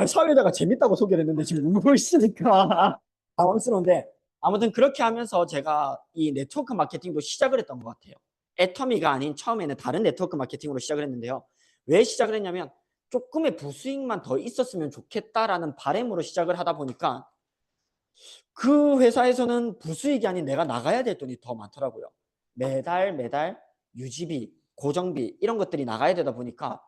[SPEAKER 3] 사회자가 재밌다고 소개를 했는데 지금 울고 있으니까 당황스러운데 아무튼 그렇게 하면서 제가 이 네트워크 마케팅도 시작을 했던 것 같아요. 애터미가 아닌 처음에는 다른 네트워크 마케팅으로 시작을 했는데요. 왜 시작을 했냐면 조금의 부수익만 더 있었으면 좋겠다라는 바람으로 시작을 하다 보니까 그 회사에서는 부수익이 아닌 내가 나가야 될 돈이 더 많더라고요. 매달 유지비, 고정비 이런 것들이 나가야 되다 보니까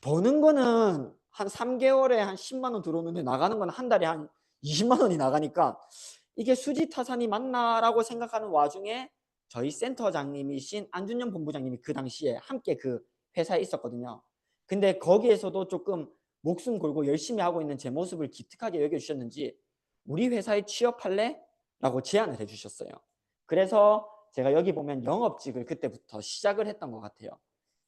[SPEAKER 3] 버는 거는 한 3개월에 한 10만 원 들어오는데 나가는 건 한 달에 한 20만 원이 나가니까 이게 수지타산이 맞나라고 생각하는 와중에 저희 센터장님이신 안준영 본부장님이 그 당시에 함께 그 회사에 있었거든요. 근데 거기에서도 조금 목숨 걸고 열심히 하고 있는 제 모습을 기특하게 여겨주셨는지 우리 회사에 취업할래? 라고 제안을 해주셨어요. 그래서 제가 여기 보면 영업직을 그때부터 시작을 했던 것 같아요.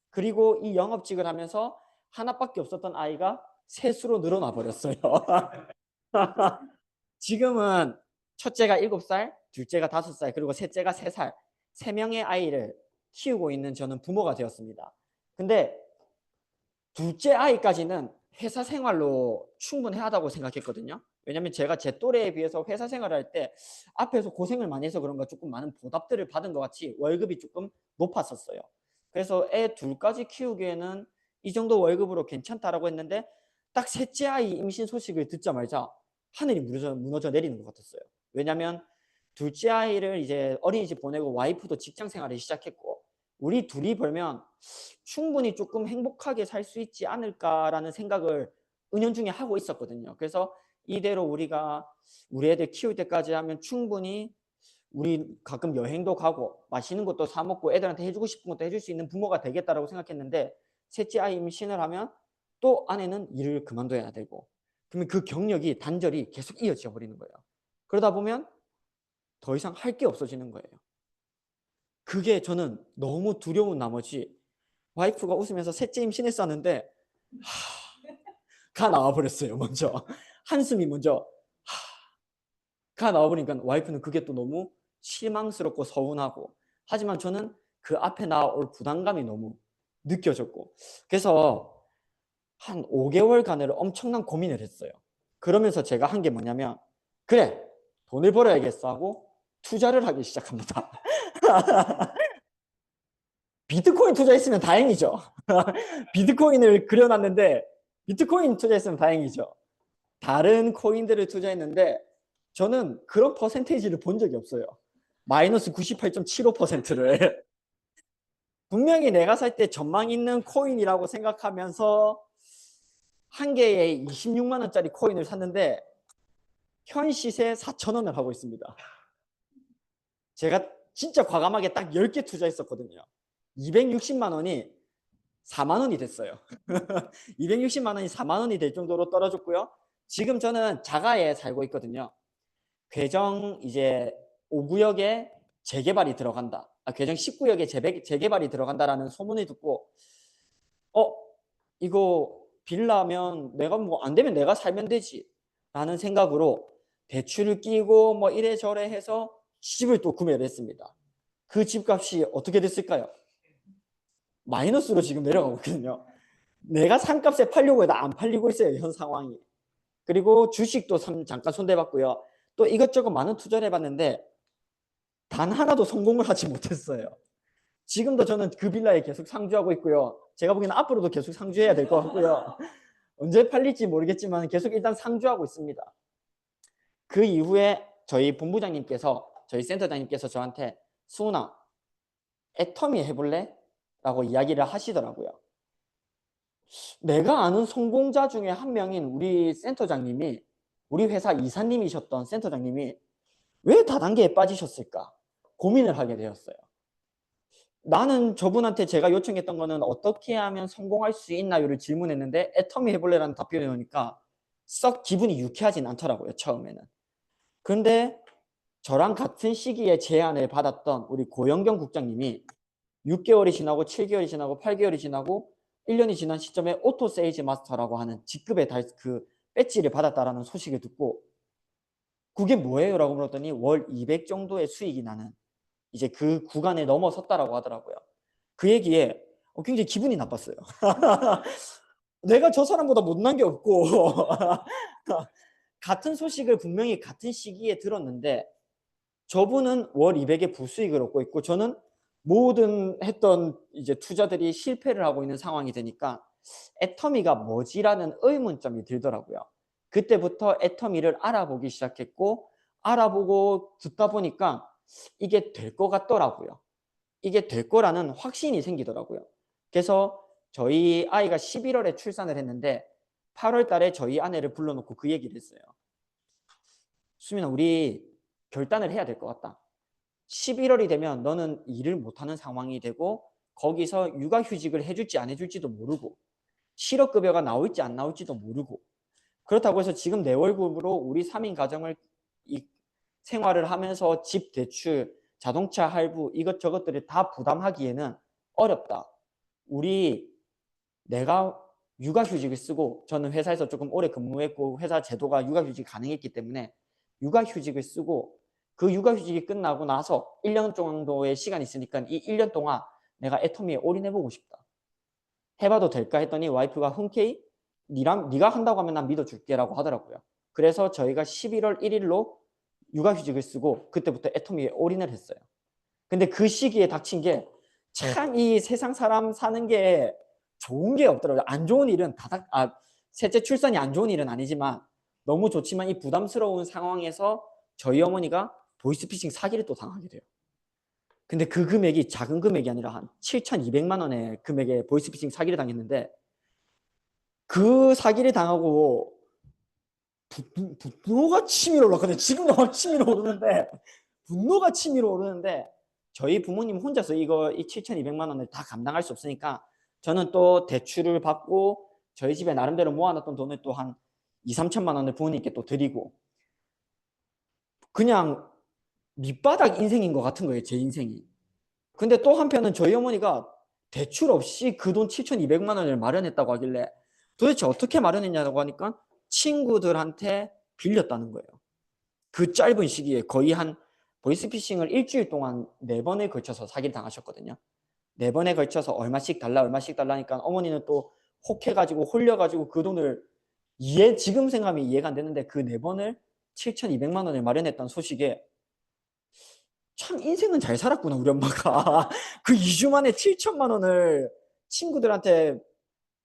[SPEAKER 3] 그리고 이 영업직을 하면서 하나밖에 없었던 아이가 셋으로 늘어나 버렸어요. 지금은 첫째가 7살, 둘째가 5살, 그리고 셋째가 3살, 3명의 아이를 키우고 있는 저는 부모가 되었습니다. 근데 둘째 아이까지는 회사 생활로 충분하다고 생각했거든요. 왜냐면 제가 제 또래에 비해서 회사 생활을 할 때 앞에서 고생을 많이 해서 그런가 조금 많은 보답들을 받은 것 같이 월급이 조금 높았었어요. 그래서 애 둘까지 키우기에는 이 정도 월급으로 괜찮다라고 했는데 딱 셋째 아이 임신 소식을 듣자마자 하늘이 무너져 내리는 것 같았어요. 왜냐면 둘째 아이를 이제 어린이집 보내고 와이프도 직장 생활을 시작했고 우리 둘이 벌면 충분히 조금 행복하게 살 수 있지 않을까라는 생각을 은연중에 하고 있었거든요. 그래서 이대로 우리가 우리 애들 키울 때까지 하면 충분히 우리 가끔 여행도 가고 맛있는 것도 사 먹고 애들한테 해주고 싶은 것도 해줄 수 있는 부모가 되겠다라고 생각했는데 셋째 아이 임신을 하면 또 아내는 일을 그만둬야 되고 그러면 그 경력이 단절이 계속 이어져 버리는 거예요. 그러다 보면 더 이상 할 게 없어지는 거예요. 그게 저는 너무 두려운 나머지 와이프가 웃으면서 셋째 임신했었는데 가 나와버렸어요. 먼저 한숨이 먼저 가 나와버리니까 와이프는 그게 또 너무 실망스럽고 서운하고 하지만 저는 그 앞에 나올 부담감이 너무 느껴졌고 그래서 한 5개월간을 엄청난 고민을 했어요. 그러면서 제가 한 게 뭐냐면 그래 돈을 벌어야겠어 하고 투자를 하기 시작합니다. 비트코인 투자했으면 다행이죠. 비트코인을 그려놨는데 비트코인 투자했으면 다행이죠. 다른 코인들을 투자했는데 저는 그런 퍼센테이지를 본 적이 없어요. 마이너스 98.75%를 분명히 내가 살 때 전망 있는 코인이라고 생각하면서 한 개에 26만 원짜리 코인을 샀는데 현 시세 4,000원을 하고 있습니다. 제가 진짜 과감하게 딱 10개 투자했었거든요. 260만 원이 4만 원이 됐어요. 260만 원이 4만 원이 될 정도로 떨어졌고요. 지금 저는 자가에 살고 있거든요. 괴정 이제 5구역에 재개발이 들어간다. 괴정 10구역에 재개발이 들어간다라는 소문을 듣고 이거 빌라면 내가 뭐 안 되면 내가 살면 되지 라는 생각으로 대출을 끼고 뭐 이래저래 해서 집을 또 구매를 했습니다. 그 집값이 어떻게 됐을까요? 마이너스로 지금 내려가고 있거든요. 내가 산 값에 팔려고 해도 안 팔리고 있어요. 현 상황이. 그리고 주식도 잠깐 손대봤고요. 또 이것저것 많은 투자를 해봤는데 단 하나도 성공을 하지 못했어요. 지금도 저는 그 빌라에 계속 상주하고 있고요. 제가 보기에는 앞으로도 계속 상주해야 될 것 같고요. 언제 팔릴지 모르겠지만 계속 일단 상주하고 있습니다. 그 이후에 저희 본부장님께서 저희 센터장님께서 저한테 수은아 애터미 해볼래? 라고 이야기를 하시더라고요. 내가 아는 성공자 중에 한 명인 우리 센터장님이 우리 회사 이사님이셨던 센터장님이 왜 다단계에 빠지셨을까 고민을 하게 되었어요. 나는 저분한테 제가 요청했던 거는 어떻게 하면 성공할 수 있나요를 질문했는데 애터미 해볼래라는 답변이 오니까 썩 기분이 유쾌하진 않더라고요. 처음에는. 그런데 저랑 같은 시기에 제안을 받았던 우리 고영경 국장님이 6개월이 지나고 7개월이 지나고 8개월이 지나고 1년이 지난 시점에 오토 세일즈 마스터라고 하는 직급의 그 배지를 받았다라는 소식을 듣고 그게 뭐예요? 라고 물었더니 월 200 정도의 수익이 나는 이제 그 구간에 넘어섰다라고 하더라고요. 그 얘기에 굉장히 기분이 나빴어요. 내가 저 사람보다 못난 게 없고 같은 소식을 분명히 같은 시기에 들었는데 저분은 월 200의 부수익을 얻고 있고 저는 모든 했던 이제 투자들이 실패를 하고 있는 상황이 되니까 애터미가 뭐지라는 의문점이 들더라고요. 그때부터 애터미를 알아보기 시작했고 알아보고 듣다 보니까 이게 될 것 같더라고요. 이게 될 거라는 확신이 생기더라고요. 그래서 저희 아이가 11월에 출산을 했는데 8월 달에 저희 아내를 불러놓고 그 얘기를 했어요. 수민아, 우리 결단을 해야 될 것 같다. 11월이 되면 너는 일을 못하는 상황이 되고 거기서 육아휴직을 해줄지 안 해줄지도 모르고 실업급여가 나올지 안 나올지도 모르고 그렇다고 해서 지금 내 월급으로 우리 3인 가정을 생활을 하면서 집 대출, 자동차 할부 이것저것들을 다 부담하기에는 어렵다. 내가 육아휴직을 쓰고 저는 회사에서 조금 오래 근무했고 회사 제도가 육아휴직이 가능했기 때문에 육아휴직을 쓰고 그 육아휴직이 끝나고 나서 1년 정도의 시간이 있으니까 이 1년 동안 내가 애터미에 올인해보고 싶다. 해봐도 될까 했더니 와이프가 흔쾌히 네가 한다고 하면 난 믿어줄게라고 하더라고요. 그래서 저희가 11월 1일로 육아휴직을 쓰고 그때부터 애터미에 올인을 했어요. 근데 그 시기에 닥친 게 참 이 세상 사람 사는 게 좋은 게 없더라고요. 안 좋은 일은 셋째 출산이 안 좋은 일은 아니지만 너무 좋지만 이 부담스러운 상황에서 저희 어머니가 보이스피싱 사기를 또 당하게 돼요. 근데 그 금액이 작은 금액이 아니라 한 7,200만 원의 금액의 보이스피싱 사기를 당했는데 그 사기를 당하고 분노가 치밀어 올랐거든요. 지금도 막 치밀어 오르는데 분노가 치밀어 오르는데 저희 부모님 혼자서 이 7,200만 원을 다 감당할 수 없으니까 저는 또 대출을 받고 저희 집에 나름대로 모아놨던 돈을 또 한 2, 3천만 원을 부모님께 또 드리고 그냥 밑바닥 인생인 것 같은 거예요. 제 인생이. 근데 또 한편은 저희 어머니가 대출 없이 그 돈 7,200만 원을 마련했다고 하길래 도대체 어떻게 마련했냐고 하니까 친구들한테 빌렸다는 거예요. 그 짧은 시기에 거의 한 보이스피싱을 일주일 동안 4번에 걸쳐서 사기를 당하셨거든요. 4번에 걸쳐서 얼마씩 달라 하니까 어머니는 또 혹해가지고 홀려가지고 그 돈을 지금 생각하면 이해가 안 되는데 그 4번을 7,200만 원을 마련했다는 소식에 참 인생은 잘 살았구나 우리 엄마가. 그 2주 만에 7천만 원을 친구들한테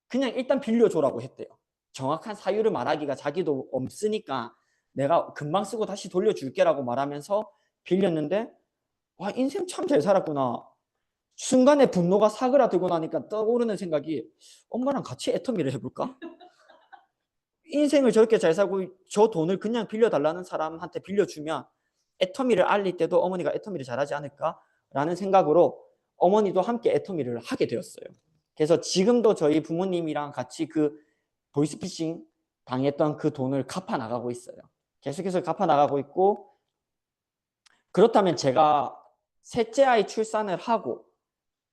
[SPEAKER 3] 그냥 일단 빌려줘라고 했대요. 정확한 사유를 말하기가 자기도 없으니까 내가 금방 쓰고 다시 돌려줄게라고 말하면서 빌렸는데 와 인생 참 잘 살았구나. 순간에 분노가 사그라들고 나니까 떠오르는 생각이 엄마랑 같이 애터미를 해볼까? 인생을 저렇게 잘 살고 저 돈을 그냥 빌려달라는 사람한테 빌려주면 애터미를 알릴 때도 어머니가 애터미를 잘하지 않을까라는 생각으로 어머니도 함께 애터미를 하게 되었어요. 그래서 지금도 저희 부모님이랑 같이 그 보이스피싱 당했던 그 돈을 갚아 나가고 있어요. 계속해서 갚아 나가고 있고 그렇다면 제가 셋째 아이 출산을 하고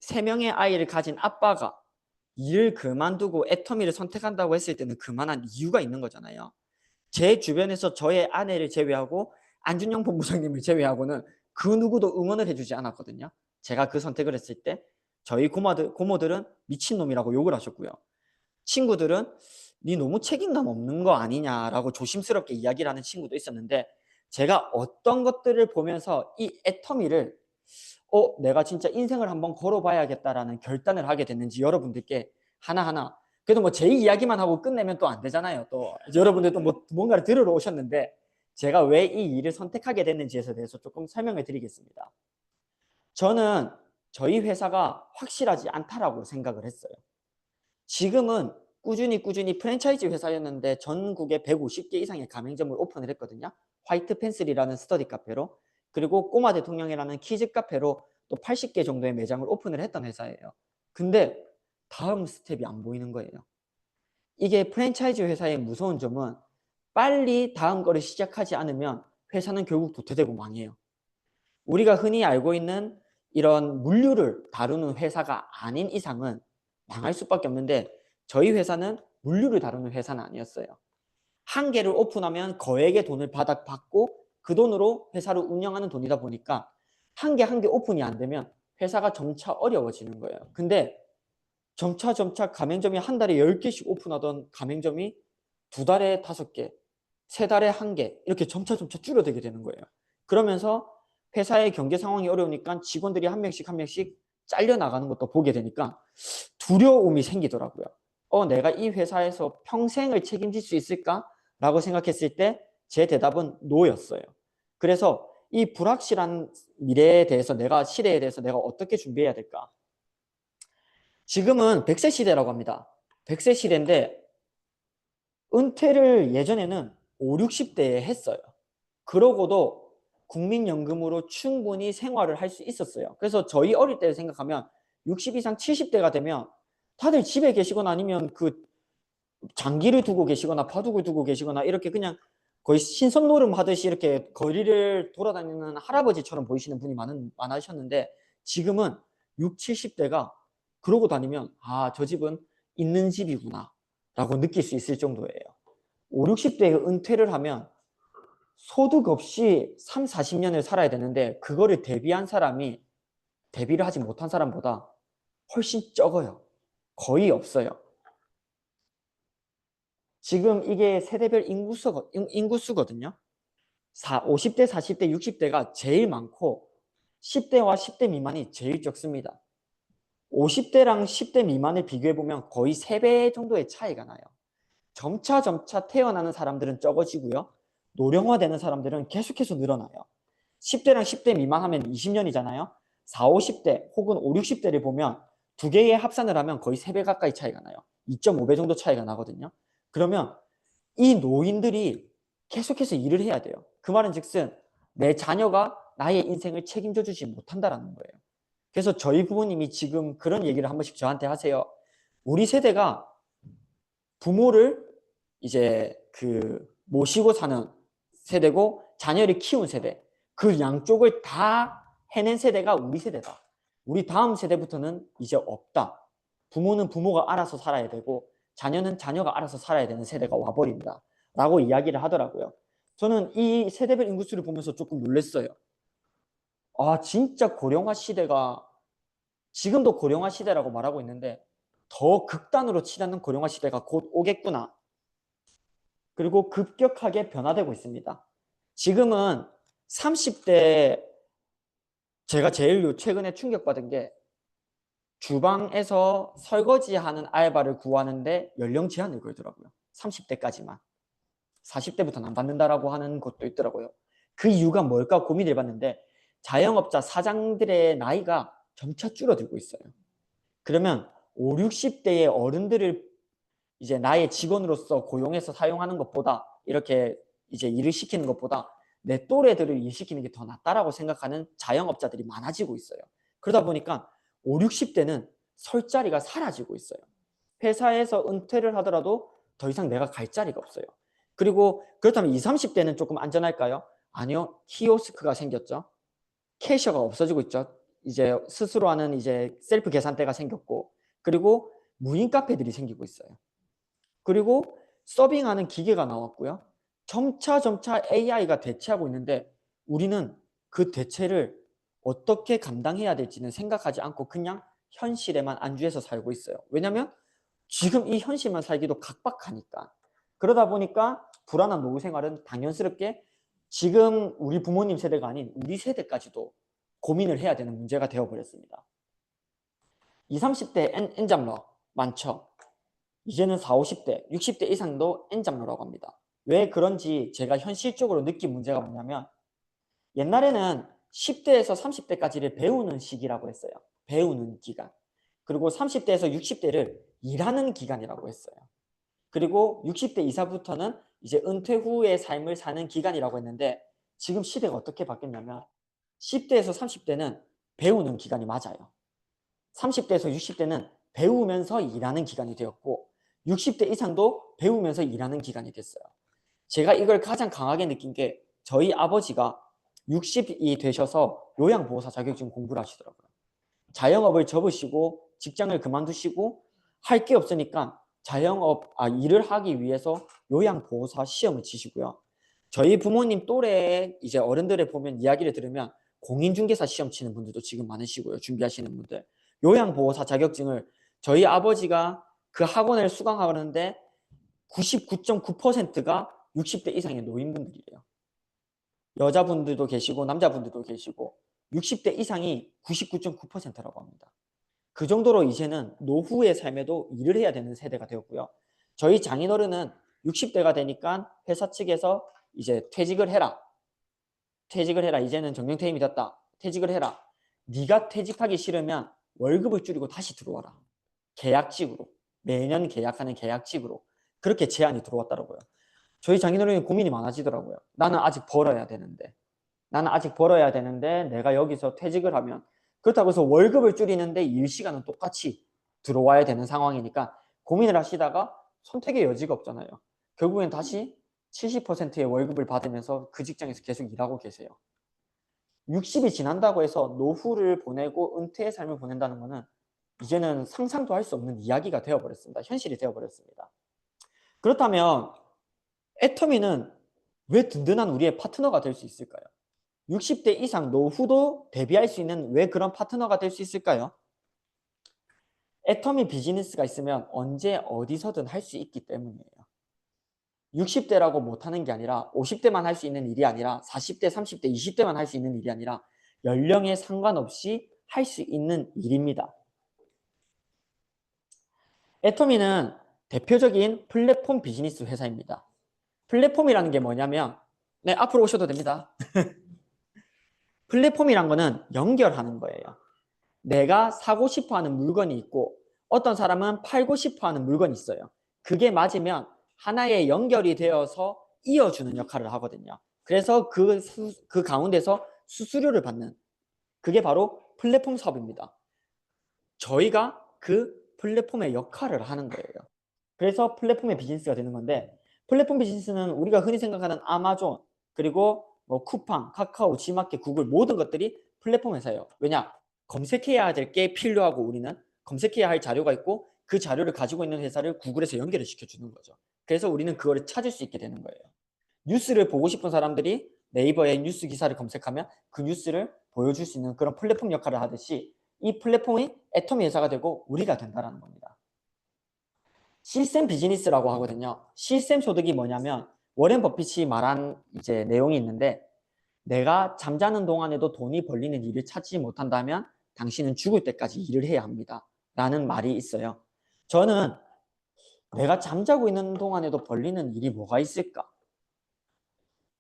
[SPEAKER 3] 3명의 아이를 가진 아빠가 일을 그만두고 애터미를 선택한다고 했을 때는 그만한 이유가 있는 거잖아요. 제 주변에서 저의 아내를 제외하고 안준영 본부장님을 제외하고는 그 누구도 응원을 해주지 않았거든요. 제가 그 선택을 했을 때 저희 고모들은 미친놈이라고 욕을 하셨고요. 친구들은 네 너무 책임감 없는 거 아니냐라고 조심스럽게 이야기를 하는 친구도 있었는데 제가 어떤 것들을 보면서 이 애터미를 내가 진짜 인생을 한번 걸어봐야겠다라는 결단을 하게 됐는지 여러분들께 하나하나 그래도 뭐 제 이야기만 하고 끝내면 또 안 되잖아요. 또 여러분들도 뭐 뭔가를 들으러 오셨는데 제가 왜 이 일을 선택하게 됐는지에 대해서 조금 설명을 드리겠습니다. 저는 저희 회사가 확실하지 않다라고 생각을 했어요. 지금은 꾸준히 프랜차이즈 회사였는데 전국에 150개 이상의 가맹점을 오픈을 했거든요. 화이트 펜슬이라는 스터디 카페로 그리고 꼬마 대통령이라는 키즈 카페로 또 80개 정도의 매장을 오픈을 했던 회사예요. 근데 다음 스텝이 안 보이는 거예요. 이게 프랜차이즈 회사의 무서운 점은 빨리 다음 거를 시작하지 않으면 회사는 결국 도태되고 망해요. 우리가 흔히 알고 있는 이런 물류를 다루는 회사가 아닌 이상은 망할 수밖에 없는데 저희 회사는 물류를 다루는 회사는 아니었어요. 한 개를 오픈하면 거액의 돈을 받고 그 돈으로 회사를 운영하는 돈이다 보니까 한 개 오픈이 안 되면 회사가 점차 어려워지는 거예요. 근데 점차 가맹점이 한 달에 10개씩 오픈하던 가맹점이 2달에 5개, 3달에 1개 이렇게 점차 줄어들게 되는 거예요. 그러면서 회사의 경제 상황이 어려우니까 직원들이 한 명씩 잘려나가는 것도 보게 되니까 두려움이 생기더라고요. 내가 이 회사에서 평생을 책임질 수 있을까? 라고 생각했을 때 제 대답은 노였어요. 그래서 이 불확실한 미래에 대해서 시대에 대해서 내가 어떻게 준비해야 될까? 지금은 100세 시대라고 합니다. 100세 시대인데 은퇴를 예전에는 5, 60대에 했어요. 그러고도 국민연금으로 충분히 생활을 할 수 있었어요. 그래서 저희 어릴 때를 생각하면 60 이상 70대가 되면 다들 집에 계시거나 아니면 그 장기를 두고 계시거나 바둑을 두고 계시거나 이렇게 그냥 거의 신선노름 하듯이 이렇게 거리를 돌아다니는 할아버지처럼 보이시는 분이 많으셨는데 지금은 60, 70대가 그러고 다니면 저 집은 있는 집이구나 라고 느낄 수 있을 정도예요. 5, 60대에 은퇴를 하면 소득 없이 3, 40년을 살아야 되는데 그거를 대비한 사람이 대비를 하지 못한 사람보다 훨씬 적어요. 거의 없어요. 지금 이게 세대별 인구수거든요. 50대, 40대, 60대가 제일 많고 10대와 10대 미만이 제일 적습니다. 50대랑 10대 미만을 비교해보면 거의 3배 정도의 차이가 나요. 점차 태어나는 사람들은 적어지고요. 노령화되는 사람들은 계속해서 늘어나요. 10대랑 10대 미만 하면 20년이잖아요. 4, 50대 혹은 5, 60대를 보면 두 개의 합산을 하면 거의 3배 가까이 차이가 나요. 2.5배 정도 차이가 나거든요. 그러면 이 노인들이 계속해서 일을 해야 돼요. 그 말은 즉슨 내 자녀가 나의 인생을 책임져 주지 못한다라는 거예요. 그래서 저희 부모님이 지금 그런 얘기를 한 번씩 저한테 하세요. 우리 세대가 부모를 이제 모시고 사는 세대고 자녀를 키운 세대, 그 양쪽을 다 해낸 세대가 우리 세대다. 우리 다음 세대부터는 이제 없다. 부모는 부모가 알아서 살아야 되고 자녀는 자녀가 알아서 살아야 되는 세대가 와버린다 라고 이야기를 하더라고요. 저는 이 세대별 인구수를 보면서 조금 놀랐어요. 아, 진짜 고령화 시대가, 지금도 고령화 시대라고 말하고 있는데 더 극단으로 치닫는 고령화 시대가 곧 오겠구나. 그리고 급격하게 변화되고 있습니다. 지금은 30대, 제가 제일 최근에 충격받은 게 주방에서 설거지하는 알바를 구하는데 연령 제한을 걸더라고요. 30대까지만. 40대부터는 안 받는다라고 하는 것도 있더라고요. 그 이유가 뭘까 고민을 해봤는데 자영업자 사장들의 나이가 점차 줄어들고 있어요. 그러면 5, 60대의 어른들을 이제 나의 직원으로서 고용해서 사용하는 것보다 이렇게 이제 일을 시키는 것보다 내 또래들을 일시키는 게 더 낫다라고 생각하는 자영업자들이 많아지고 있어요. 그러다 보니까 5, 60대는 설 자리가 사라지고 있어요. 회사에서 은퇴를 하더라도 더 이상 내가 갈 자리가 없어요. 그리고 그렇다면 20, 30대는 조금 안전할까요? 아니요. 키오스크가 생겼죠. 캐셔가 없어지고 있죠. 이제 스스로 하는 이제 셀프 계산대가 생겼고, 그리고 무인 카페들이 생기고 있어요. 그리고 서빙하는 기계가 나왔고요. 점차 AI가 대체하고 있는데 우리는 그 대체를 어떻게 감당해야 될지는 생각하지 않고 그냥 현실에만 안주해서 살고 있어요. 왜냐하면 지금 이 현실만 살기도 각박하니까. 그러다 보니까 불안한 노후 생활은 당연스럽게 지금 우리 부모님 세대가 아닌 우리 세대까지도 고민을 해야 되는 문제가 되어버렸습니다. 20, 30대 N잡러 많죠. 이제는 40, 50대, 60대 이상도 N잡러라고 합니다. 왜 그런지 제가 현실적으로 느낀 문제가 뭐냐면 옛날에는 10대에서 30대까지를 배우는 시기라고 했어요. 배우는 기간. 그리고 30대에서 60대를 일하는 기간이라고 했어요. 그리고 60대 이사부터는 이제 은퇴 후의 삶을 사는 기간이라고 했는데 지금 시대가 어떻게 바뀌었냐면 10대에서 30대는 배우는 기간이 맞아요. 30대에서 60대는 배우면서 일하는 기간이 되었고 60대 이상도 배우면서 일하는 기간이 됐어요. 제가 이걸 가장 강하게 느낀 게 저희 아버지가 60이 되셔서 요양보호사 자격증 공부를 하시더라고요. 자영업을 접으시고 직장을 그만두시고 할 게 없으니까 일을 하기 위해서 요양보호사 시험을 치시고요. 저희 부모님 또래의 이제 어른들을 보면 이야기를 들으면 공인중개사 시험 치는 분들도 지금 많으시고요. 준비하시는 분들. 요양보호사 자격증을 저희 아버지가 그 학원을 수강하는데 99.9%가 60대 이상의 노인분들이에요. 여자분들도 계시고 남자분들도 계시고 60대 이상이 99.9%라고 합니다. 그 정도로 이제는 노후의 삶에도 일을 해야 되는 세대가 되었고요. 저희 장인어른은 60대가 되니까 회사 측에서 이제 퇴직을 해라. 이제는 정년퇴임이 됐다. 퇴직을 해라. 네가 퇴직하기 싫으면 월급을 줄이고 다시 들어와라. 계약직으로. 매년 계약하는 계약직으로. 그렇게 제안이 들어왔더라고요. 저희 장인어른이 고민이 많아지더라고요. 나는 아직 벌어야 되는데 내가 여기서 퇴직을 하면 그렇다고 해서 월급을 줄이는데 일 시간은 똑같이 들어와야 되는 상황이니까 고민을 하시다가 선택의 여지가 없잖아요. 결국엔 다시 70%의 월급을 받으면서 그 직장에서 계속 일하고 계세요. 60이 지난다고 해서 노후를 보내고 은퇴의 삶을 보낸다는 것은 이제는 상상도 할 수 없는 이야기가 되어버렸습니다. 현실이 되어버렸습니다. 그렇다면 애터미는 왜 든든한 우리의 파트너가 될 수 있을까요? 60대 이상 노후도 대비할 수 있는 왜 그런 파트너가 될 수 있을까요? 애터미 비즈니스가 있으면 언제 어디서든 할 수 있기 때문이에요. 60대라고 못하는 게 아니라 50대만 할 수 있는 일이 아니라 40대, 30대, 20대만 할 수 있는 일이 아니라 연령에 상관없이 할 수 있는 일입니다. 애터미는 대표적인 플랫폼 비즈니스 회사입니다. 플랫폼이라는 게 뭐냐면 네, 앞으로 오셔도 됩니다. 플랫폼이란 거는 연결하는 거예요. 내가 사고 싶어 하는 물건이 있고 어떤 사람은 팔고 싶어 하는 물건이 있어요. 그게 맞으면 하나의 연결이 되어서 이어주는 역할을 하거든요. 그래서 그 가운데서 수수료를 받는 그게 바로 플랫폼 사업입니다. 저희가 그 플랫폼의 역할을 하는 거예요. 그래서 플랫폼의 비즈니스가 되는 건데 플랫폼 비즈니스는 우리가 흔히 생각하는 아마존 그리고 뭐 쿠팡, 카카오, 지마켓, 구글 모든 것들이 플랫폼 회사예요. 왜냐? 검색해야 될 게 필요하고 우리는 검색해야 할 자료가 있고 그 자료를 가지고 있는 회사를 구글에서 연결을 시켜주는 거죠. 그래서 우리는 그거를 찾을 수 있게 되는 거예요. 뉴스를 보고 싶은 사람들이 네이버에 뉴스 기사를 검색하면 그 뉴스를 보여줄 수 있는 그런 플랫폼 역할을 하듯이 이 플랫폼이 애터미 회사가 되고 우리가 된다는 겁니다. 시스템 비즈니스라고 하거든요. 시스템 소득이 뭐냐면 워렌 버핏이 말한 이제 내용이 있는데 내가 잠자는 동안에도 돈이 벌리는 일을 찾지 못한다면 당신은 죽을 때까지 일을 해야 합니다. 라는 말이 있어요. 저는 내가 잠자고 있는 동안에도 벌리는 일이 뭐가 있을까?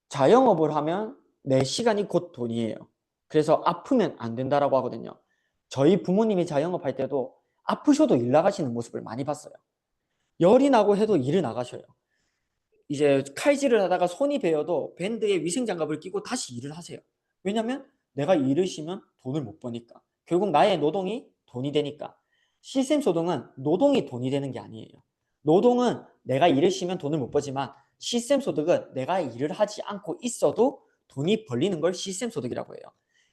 [SPEAKER 3] 자영업을 하면 내 시간이 곧 돈이에요. 그래서 아프면 안 된다라고 하거든요. 저희 부모님이 자영업 할 때도 아프셔도 일 나가시는 모습을 많이 봤어요. 열이 나고 해도 일을 나가셔요. 이제 칼질을 하다가 손이 베어도 밴드에 위생장갑을 끼고 다시 일을 하세요. 왜냐면 내가 일을 쉬면 돈을 못 버니까. 결국 나의 노동이 돈이 되니까. 시스템 소득은 노동이 돈이 되는 게 아니에요. 노동은 내가 일을 쉬면 돈을 못 버지만 시스템 소득은 내가 일을 하지 않고 있어도 돈이 벌리는 걸 시스템 소득이라고 해요.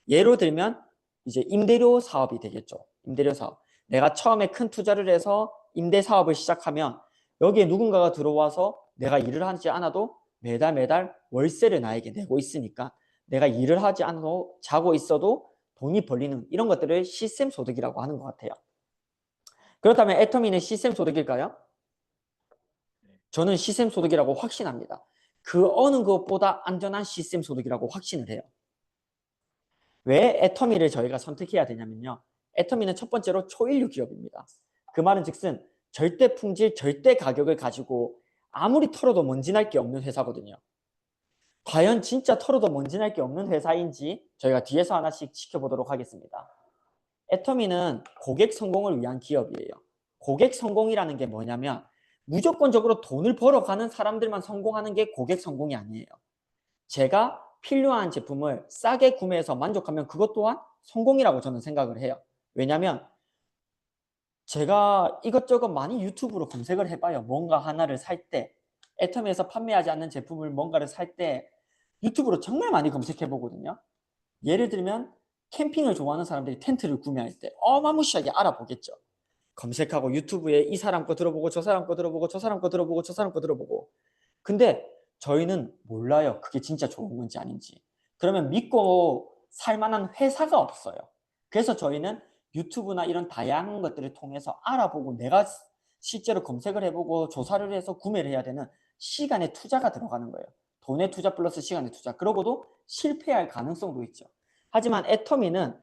[SPEAKER 3] 예로 들면 이제 임대료 사업이 되겠죠. 임대료 사업. 내가 처음에 큰 투자를 해서 임대 사업을 시작하면 여기에 누군가가 들어와서 내가 일을 하지 않아도 매달 월세를 나에게 내고 있으니까 내가 일을 하지 않아도 자고 있어도 돈이 벌리는 이런 것들을 시스템 소득이라고 하는 것 같아요. 그렇다면 애터미는 시스템 소득일까요? 저는 시스템 소득이라고 확신합니다. 그 어느 것보다 안전한 시스템 소득이라고 확신을 해요. 왜 애터미를 저희가 선택해야 되냐면요. 애터미는 첫 번째로 초일류 기업입니다. 그 말은 즉슨 절대 품질, 절대 가격을 가지고 아무리 털어도 먼지 날 게 없는 회사거든요. 과연 진짜 털어도 먼지 날 게 없는 회사인지 저희가 뒤에서 하나씩 지켜보도록 하겠습니다. 애터미는 고객 성공을 위한 기업이에요. 고객 성공이라는 게 뭐냐면 무조건적으로 돈을 벌어가는 사람들만 성공하는 게 고객 성공이 아니에요. 제가 필요한 제품을 싸게 구매해서 만족하면 그것 또한 성공이라고 저는 생각을 해요. 왜냐면 제가 이것저것 많이 유튜브로 검색을 해봐요. 뭔가 하나를 살 때, 애터미에서 판매하지 않는 제품을 뭔가를 살 때 유튜브로 정말 많이 검색해 보거든요. 예를 들면 캠핑을 좋아하는 사람들이 텐트를 구매할 때 어마무시하게 알아보겠죠. 검색하고 유튜브에 이 사람 거 들어보고 저 사람 거 들어보고 저 사람 거 들어보고 저 사람 거 들어보고. 근데 저희는 몰라요. 그게 진짜 좋은 건지 아닌지. 그러면 믿고 살 만한 회사가 없어요. 그래서 저희는 유튜브나 이런 다양한 것들을 통해서 알아보고 내가 실제로 검색을 해보고 조사를 해서 구매를 해야 되는 시간의 투자가 들어가는 거예요. 돈의 투자 플러스 시간의 투자. 그러고도 실패할 가능성도 있죠. 하지만 애터미는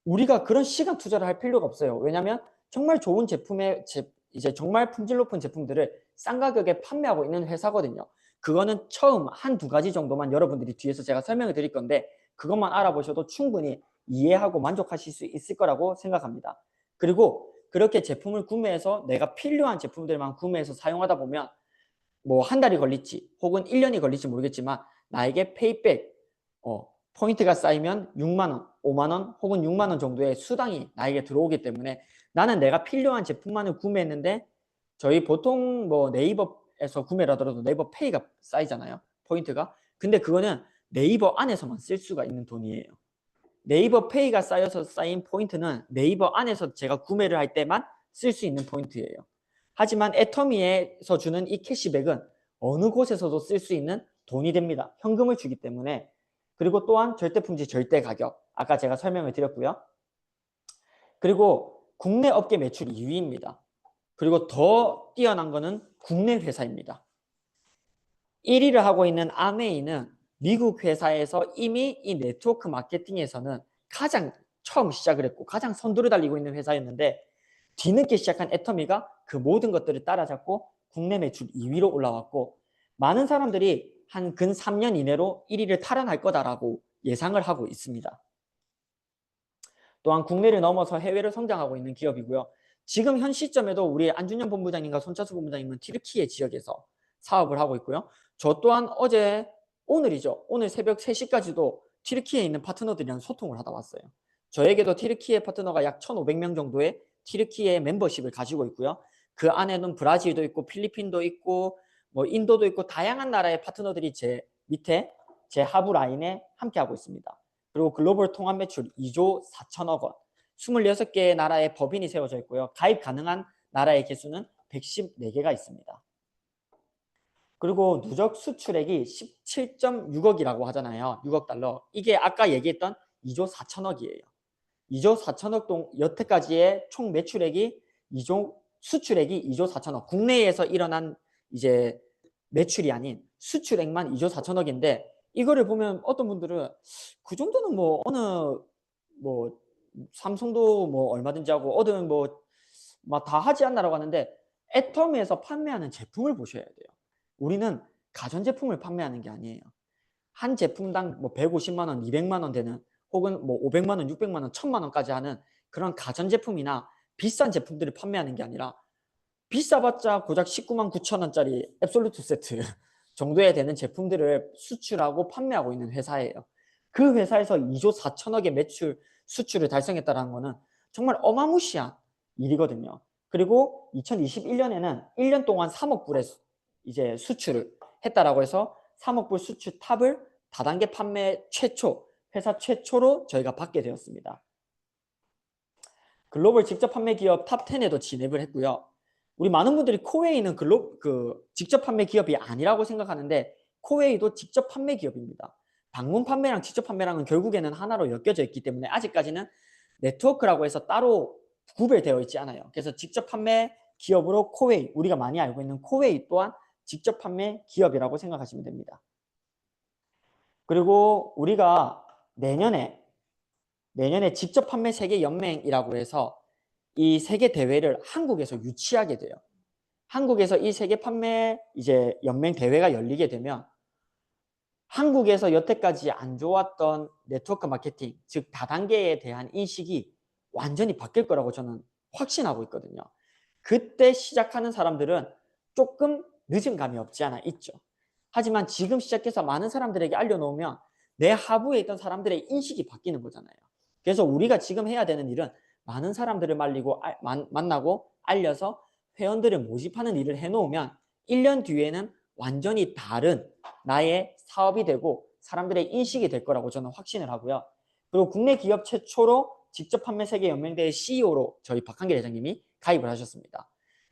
[SPEAKER 3] 우리가 그런 시간 투자를 할 필요가 없어요. 왜냐하면 정말 좋은 제품의 이제 정말 품질 높은 제품들을 싼 가격에 판매하고 있는 회사거든요. 그거는 처음 한두 가지 정도만 여러분들이 뒤에서 제가 설명을 드릴 건데 그것만 알아보셔도 충분히 이해하고 만족하실 수 있을 거라고 생각합니다. 그리고 그렇게 제품을 구매해서 내가 필요한 제품들만 구매해서 사용하다 보면 뭐 한 달이 걸릴지 혹은 1년이 걸릴지 모르겠지만 나에게 페이백 포인트가 쌓이면 6만 원, 5만 원 혹은 6만 원 정도의 수당이 나에게 들어오기 때문에 나는 내가 필요한 제품만을 구매했는데 저희 보통 뭐 네이버에서 구매를 하더라도 네이버 페이가 쌓이잖아요. 포인트가. 근데 그거는 네이버 안에서만 쓸 수가 있는 돈이에요. 네이버 페이가 쌓여서 쌓인 포인트는 네이버 안에서 제가 구매를 할 때만 쓸 수 있는 포인트예요. 하지만 애터미에서 주는 이 캐시백은 어느 곳에서도 쓸 수 있는 돈이 됩니다. 현금을 주기 때문에. 그리고 또한 절대품질 절대 가격. 아까 제가 설명을 드렸고요. 그리고 국내 업계 매출 2위입니다. 그리고 더 뛰어난 거는 국내 회사입니다. 1위를 하고 있는 아메이는 미국 회사에서 이미 이 네트워크 마케팅에서는 가장 처음 시작을 했고 가장 선두를 달리고 있는 회사였는데 뒤늦게 시작한 애터미가 그 모든 것들을 따라잡고 국내 매출 2위로 올라왔고 많은 사람들이 한 근 3년 이내로 1위를 탈환할 거다라고 예상을 하고 있습니다. 또한 국내를 넘어서 해외로 성장하고 있는 기업이고요. 지금 현 시점에도 우리 안준영 본부장님과 손차수 본부장님은 튀르키예 지역에서 사업을 하고 있고요. 저 또한 오늘이죠. 오늘 새벽 3시까지도 튀르키예에 있는 파트너들이랑 소통을 하다 왔어요. 저에게도 튀르키예 파트너가 약 1,500명 정도의 튀르키예 멤버십을 가지고 있고요. 그 안에는 브라질도 있고 필리핀도 있고 뭐 인도도 있고 다양한 나라의 파트너들이 제 밑에 제 하부 라인에 함께하고 있습니다. 그리고 글로벌 통합 매출 2조 4천억 원, 26개의 나라의 법인이 세워져 있고요. 가입 가능한 나라의 개수는 114개가 있습니다. 그리고 누적 수출액이 17.6억이라고 하잖아요. 6억 달러. 이게 아까 얘기했던 2조 4천억이에요. 2조 4천억 여태까지의 총 매출액이 수출액이 2조 4천억. 국내에서 일어난 이제 매출이 아닌 수출액만 2조 4천억인데 이거를 보면 어떤 분들은 그 정도는 뭐 어느 뭐 삼성도 뭐 얼마든지 하고 어떤 뭐 막 다 하지 않나라고 하는데 애터미에서 판매하는 제품을 보셔야 돼요. 우리는 가전제품을 판매하는 게 아니에요. 한 제품당 뭐 150만 원, 200만 원 되는 혹은 뭐 500만 원, 600만 원, 1000만 원까지 하는 그런 가전제품이나 비싼 제품들을 판매하는 게 아니라 비싸봤자 고작 19만 9천 원짜리 앱솔루트 세트 정도에 되는 제품들을 수출하고 판매하고 있는 회사예요. 그 회사에서 2조 4천억의 매출 수출을 달성했다는 거는 정말 어마무시한 일이거든요. 그리고 2021년에는 1년 동안 3억 불의 이제 수출을 했다라고 해서 3억 불 수출 탑을 다단계 판매 회사 최초로 저희가 받게 되었습니다. 글로벌 직접 판매 기업 탑 10에도 진입을 했고요. 우리 많은 분들이 코웨이는 직접 판매 기업이 아니라고 생각하는데 코웨이도 직접 판매 기업입니다. 방문 판매랑 직접 판매랑은 결국에는 하나로 엮여져 있기 때문에 아직까지는 네트워크라고 해서 따로 구별되어 있지 않아요. 그래서 직접 판매 기업으로 코웨이, 우리가 많이 알고 있는 코웨이 또한 직접 판매 기업이라고 생각하시면 됩니다. 그리고 우리가 내년에 직접 판매 세계 연맹이라고 해서 이 세계 대회를 한국에서 유치하게 돼요. 한국에서 이 세계 판매 이제 연맹 대회가 열리게 되면 한국에서 여태까지 안 좋았던 네트워크 마케팅, 즉 다단계에 대한 인식이 완전히 바뀔 거라고 저는 확신하고 있거든요. 그때 시작하는 사람들은 조금 늦은 감이 없지 않아 있죠. 하지만 지금 시작해서 많은 사람들에게 알려놓으면 내 하부에 있던 사람들의 인식이 바뀌는 거잖아요. 그래서 우리가 지금 해야 되는 일은 많은 사람들을 만나고 알려서 회원들을 모집하는 일을 해놓으면 1년 뒤에는 완전히 다른 나의 사업이 되고 사람들의 인식이 될 거라고 저는 확신을 하고요. 그리고 국내 기업 최초로 직접 판매 세계 연맹대회 CEO로 저희 박한길 회장님이 가입을 하셨습니다.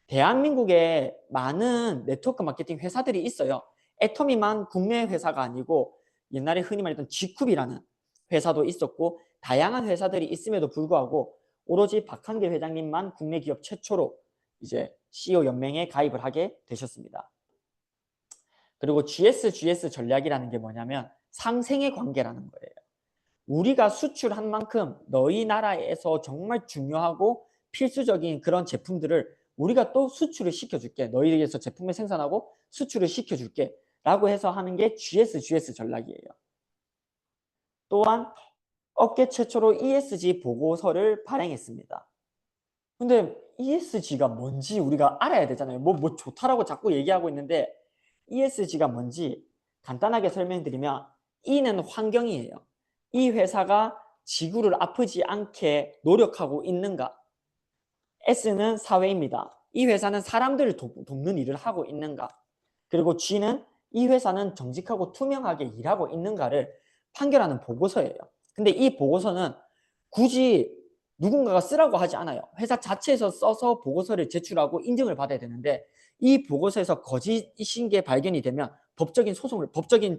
[SPEAKER 3] 대한민국에 많은 네트워크 마케팅 회사들이 있어요. 애터미만 국내 회사가 아니고 옛날에 흔히 말했던 G쿱이라는 회사도 있었고 다양한 회사들이 있음에도 불구하고 오로지 박한길 회장님만 국내 기업 최초로 이제 CEO 연맹에 가입을 하게 되셨습니다. 그리고 GS 전략이라는 게 뭐냐면 상생의 관계라는 거예요. 우리가 수출한 만큼 너희 나라에서 정말 중요하고 필수적인 그런 제품들을 우리가 또 수출을 시켜줄게. 너희에게서 제품을 생산하고 수출을 시켜줄게. 라고 해서 하는 게 GS 전략이에요. 또한 업계 최초로 ESG 보고서를 발행했습니다. 근데 ESG가 뭔지 우리가 알아야 되잖아요. 뭐 좋다라고 자꾸 얘기하고 있는데 ESG가 뭔지 간단하게 설명드리면 E는 환경이에요. 이 회사가 지구를 아프지 않게 노력하고 있는가? S는 사회입니다. 이 회사는 사람들을 돕는 일을 하고 있는가? 그리고 G는 이 회사는 정직하고 투명하게 일하고 있는가를 판결하는 보고서예요. 근데 이 보고서는 굳이 누군가가 쓰라고 하지 않아요. 회사 자체에서 써서 보고서를 제출하고 인증을 받아야 되는데 이 보고서에서 거짓인 게 발견이 되면 법적인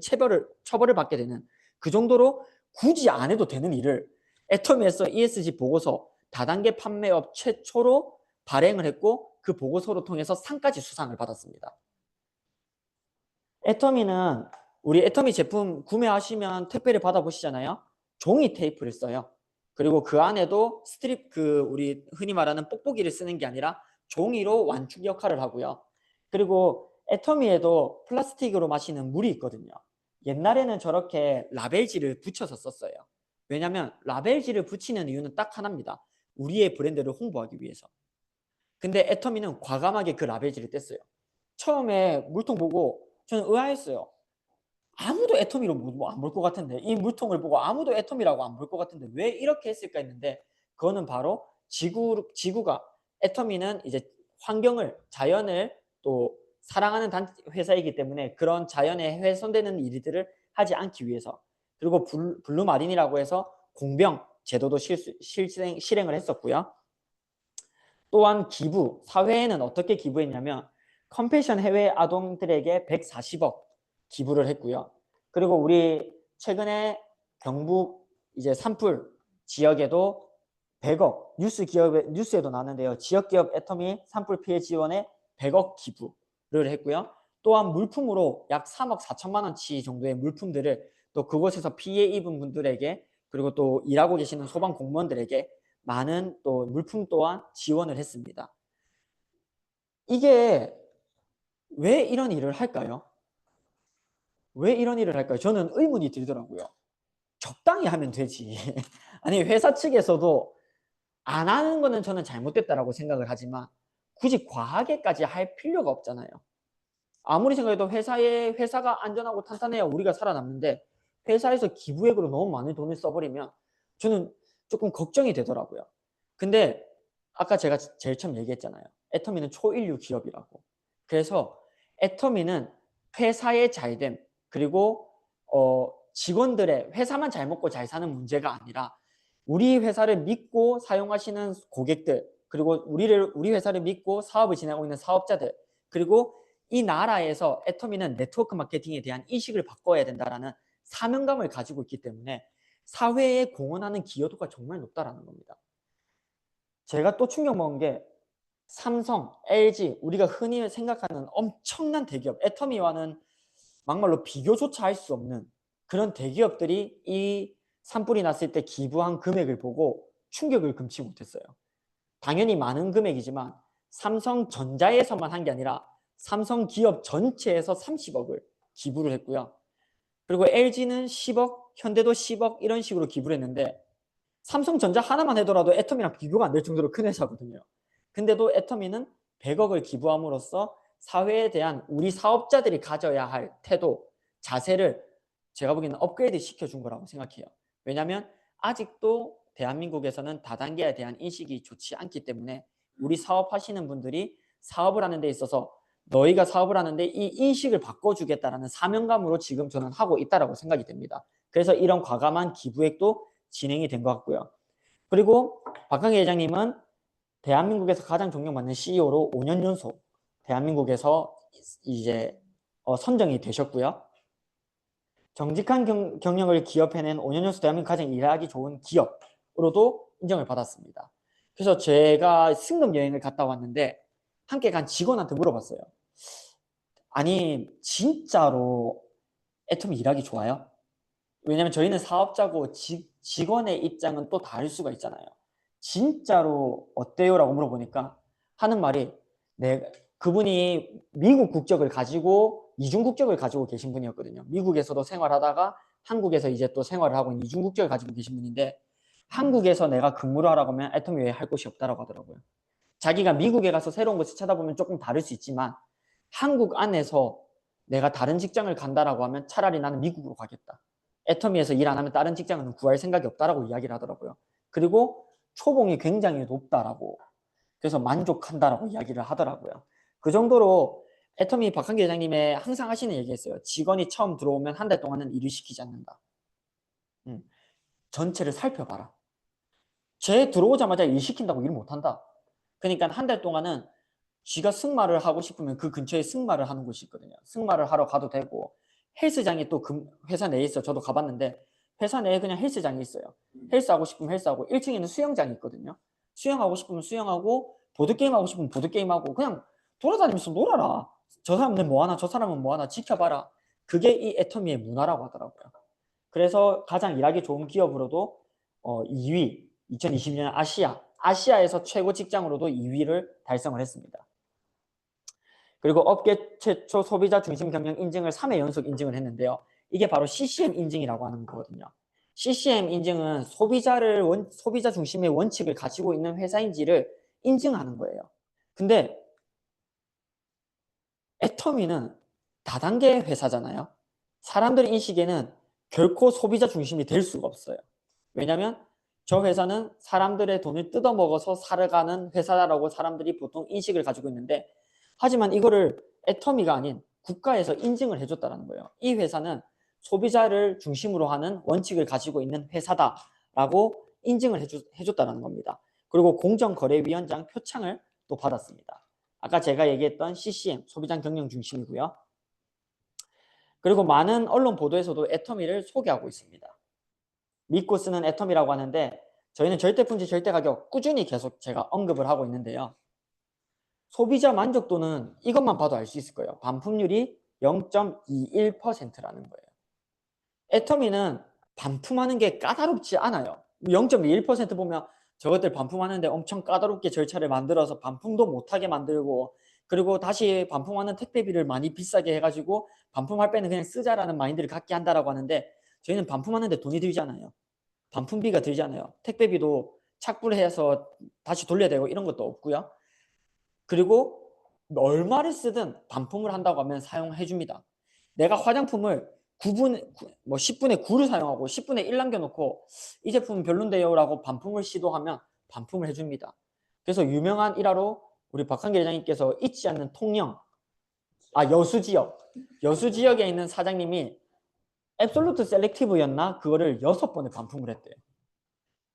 [SPEAKER 3] 처벌을 받게 되는 그 정도로 굳이 안 해도 되는 일을 애터미에서 ESG 보고서 다단계 판매업 최초로 발행을 했고 그 보고서로 통해서 상까지 수상을 받았습니다. 애터미는 우리 애터미 제품 구매하시면 택배를 받아보시잖아요. 종이 테이프를 써요. 그리고 그 안에도 우리 흔히 말하는 뽁뽁이를 쓰는 게 아니라 종이로 완축 역할을 하고요. 그리고 애터미에도 플라스틱으로 마시는 물이 있거든요. 옛날에는 저렇게 라벨지를 붙여서 썼어요. 왜냐하면 라벨지를 붙이는 이유는 딱 하나입니다. 우리의 브랜드를 홍보하기 위해서. 근데 애터미는 과감하게 그 라벨지를 뗐어요. 처음에 물통 보고 저는 의아했어요. 아무도 애터미로 안 볼 것 같은데, 이 물통을 보고 아무도 애터미라고 안 볼 것 같은데 왜 이렇게 했을까 했는데, 그거는 바로 지구가 애터미는 이제 자연을 또 사랑하는 회사이기 때문에 그런 자연에 훼손되는 일들을 하지 않기 위해서, 그리고 블루마린이라고 해서 공병 제도도 실행을 했었고요. 또한 기부, 사회에는 어떻게 기부했냐면 컴패션 해외 아동들에게 140억 기부를 했고요. 그리고 우리 최근에 경북 이제 산불 지역에도 100억, 뉴스에도 나왔는데요. 지역기업 애터미 산불 피해 지원에 100억 기부를 했고요. 또한 물품으로 약 3억 4천만 원치 정도의 물품들을 또 그곳에서 피해 입은 분들에게, 그리고 또 일하고 계시는 소방 공무원들에게 많은 또 물품 또한 지원을 했습니다. 이게 왜 이런 일을 할까요? 왜 이런 일을 할까요? 저는 의문이 들더라고요. 적당히 하면 되지. 아니, 회사 측에서도 안 하는 거는 저는 잘못됐다라고 생각을 하지만 굳이 과하게까지 할 필요가 없잖아요. 아무리 생각해도 회사가 안전하고 탄탄해야 우리가 살아남는데 회사에서 기부액으로 너무 많은 돈을 써버리면 저는 조금 걱정이 되더라고요. 근데 아까 제가 제일 처음 얘기했잖아요. 애터미는 초일류 기업이라고. 그래서 애터미는 회사의 잘됨, 그리고 직원들의 회사만 잘 먹고 잘 사는 문제가 아니라 우리 회사를 믿고 사용하시는 고객들, 그리고 우리 회사를 믿고 사업을 진행하고 있는 사업자들, 그리고 이 나라에서 애터미는 네트워크 마케팅에 대한 인식을 바꿔야 된다라는 사명감을 가지고 있기 때문에 사회에 공헌하는 기여도가 정말 높다라는 겁니다. 제가 또 충격 먹은 게 삼성, LG, 우리가 흔히 생각하는 엄청난 대기업, 애터미와는 막말로 비교조차 할 수 없는 그런 대기업들이 이 산불이 났을 때 기부한 금액을 보고 충격을 금치 못했어요. 당연히 많은 금액이지만 삼성전자에서만 한 게 아니라 삼성 기업 전체에서 30억을 기부를 했고요. 그리고 LG는 10억, 현대도 10억 이런 식으로 기부를 했는데 삼성전자 하나만 해더라도 애터미랑 비교가 안 될 정도로 큰 회사거든요. 근데도 애터미는 100억을 기부함으로써 사회에 대한 우리 사업자들이 가져야 할 태도, 자세를 제가 보기에는 업그레이드 시켜준 거라고 생각해요. 왜냐하면 아직도 대한민국에서는 다단계에 대한 인식이 좋지 않기 때문에 우리 사업하시는 분들이 사업을 하는 데 있어서 너희가 사업을 하는데 이 인식을 바꿔주겠다라는 사명감으로 지금 저는 하고 있다라고 생각이 됩니다. 그래서 이런 과감한 기부액도 진행이 된 것 같고요. 그리고 박항기 회장님은 대한민국에서 가장 존경받는 CEO로 5년 연속 대한민국에서 이제 선정이 되셨고요. 정직한 경영을 기업해낸 5년 연속 대한민국 가장 일하기 좋은 기업으로도 인정을 받았습니다. 그래서 제가 승급 여행을 갔다 왔는데 함께 간 직원한테 물어봤어요. 아니, 진짜로 애터미 일하기 좋아요? 왜냐면 저희는 사업자고 직원의 입장은 또 다를 수가 있잖아요. 진짜로 어때요? 라고 물어보니까 하는 말이, 그분이 미국 국적을 가지고 이중 국적을 가지고 계신 분이었거든요. 미국에서도 생활하다가 한국에서 이제 또 생활을 하고 있는 이중 국적을 가지고 계신 분인데, 한국에서 내가 근무를 하라고 하면 애터미 외에 할 곳이 없다라고 하더라고요. 자기가 미국에 가서 새로운 곳을 찾아보면 조금 다를 수 있지만 한국 안에서 내가 다른 직장을 간다라고 하면 차라리 나는 미국으로 가겠다. 애터미에서 일 안 하면 다른 직장은 구할 생각이 없다라고 이야기를 하더라고요. 그리고 초봉이 굉장히 높다라고, 그래서 만족한다라고 이야기를 하더라고요. 그 정도로 애터미 박한기 회장님의 항상 하시는 얘기였어요. 직원이 처음 들어오면 한 달 동안은 일을 시키지 않는다. 전체를 살펴봐라. 쟤 들어오자마자 일 시킨다고 일 못한다. 그러니까 한 달 동안은 쥐가 승마를 하고 싶으면 그 근처에 승마를 하는 곳이 있거든요. 승마를 하러 가도 되고 헬스장이 또 회사 내에 있어요. 저도 가봤는데 회사 내에 그냥 헬스장이 있어요. 헬스하고 싶으면 헬스하고 1층에는 수영장이 있거든요. 수영하고 싶으면 수영하고 보드게임 하고 싶으면 보드게임하고 그냥 돌아다니면서 놀아라. 저 사람은 뭐 하나 저 사람은 뭐 하나 지켜봐라. 그게 이 애터미의 문화라고 하더라고요. 그래서 가장 일하기 좋은 기업으로도 2위 2020년 아시아에서 최고 직장으로도 2위를 달성을 했습니다. 그리고 업계 최초 소비자 중심 경영 인증을 3회 연속 인증을 했는데요. 이게 바로 CCM 인증이라고 하는 거거든요. CCM 인증은 소비자 중심의 원칙을 가지고 있는 회사인지를 인증하는 거예요. 근데 애터미는 다단계 회사잖아요. 사람들 인식에는 결코 소비자 중심이 될 수가 없어요. 왜냐하면 저 회사는 사람들의 돈을 뜯어먹어서 살아가는 회사라고 사람들이 보통 인식을 가지고 있는데 하지만 이거를 애터미가 아닌 국가에서 인증을 해줬다는 거예요. 이 회사는 소비자를 중심으로 하는 원칙을 가지고 있는 회사다라고 인증을 해줬다는 겁니다. 그리고 공정거래위원장 표창을 또 받았습니다. 아까 제가 얘기했던 CCM, 소비자 경영 중심이고요. 그리고 많은 언론 보도에서도 애터미를 소개하고 있습니다. 믿고 쓰는 애터미라고 하는데 저희는 절대품질 절대가격 꾸준히 계속 제가 언급을 하고 있는데요. 소비자 만족도는 이것만 봐도 알 수 있을 거예요. 반품률이 0.21%라는 거예요. 애터미는 반품하는 게 까다롭지 않아요. 0.21% 보면 저것들 반품하는데 엄청 까다롭게 절차를 만들어서 반품도 못하게 만들고 그리고 다시 반품하는 택배비를 많이 비싸게 해가지고 반품할 때는 그냥 쓰자라는 마인드를 갖게 한다라고 하는데 저희는 반품하는데 돈이 들잖아요. 반품비가 들잖아요. 택배비도 착불해서 다시 돌려야 되고 이런 것도 없고요. 그리고 얼마를 쓰든 반품을 한다고 하면 사용해 줍니다. 내가 화장품을 10분의 9를 사용하고 10분의 1 남겨놓고 이 제품은 별론데요 라고 반품을 시도하면 반품을 해줍니다. 그래서 유명한 일화로 우리 박한길 회장님께서 잊지 않는 통영 여수지역에 있는 사장님이 앱솔루트 셀렉티브였나 그거를 6번을 반품을 했대요.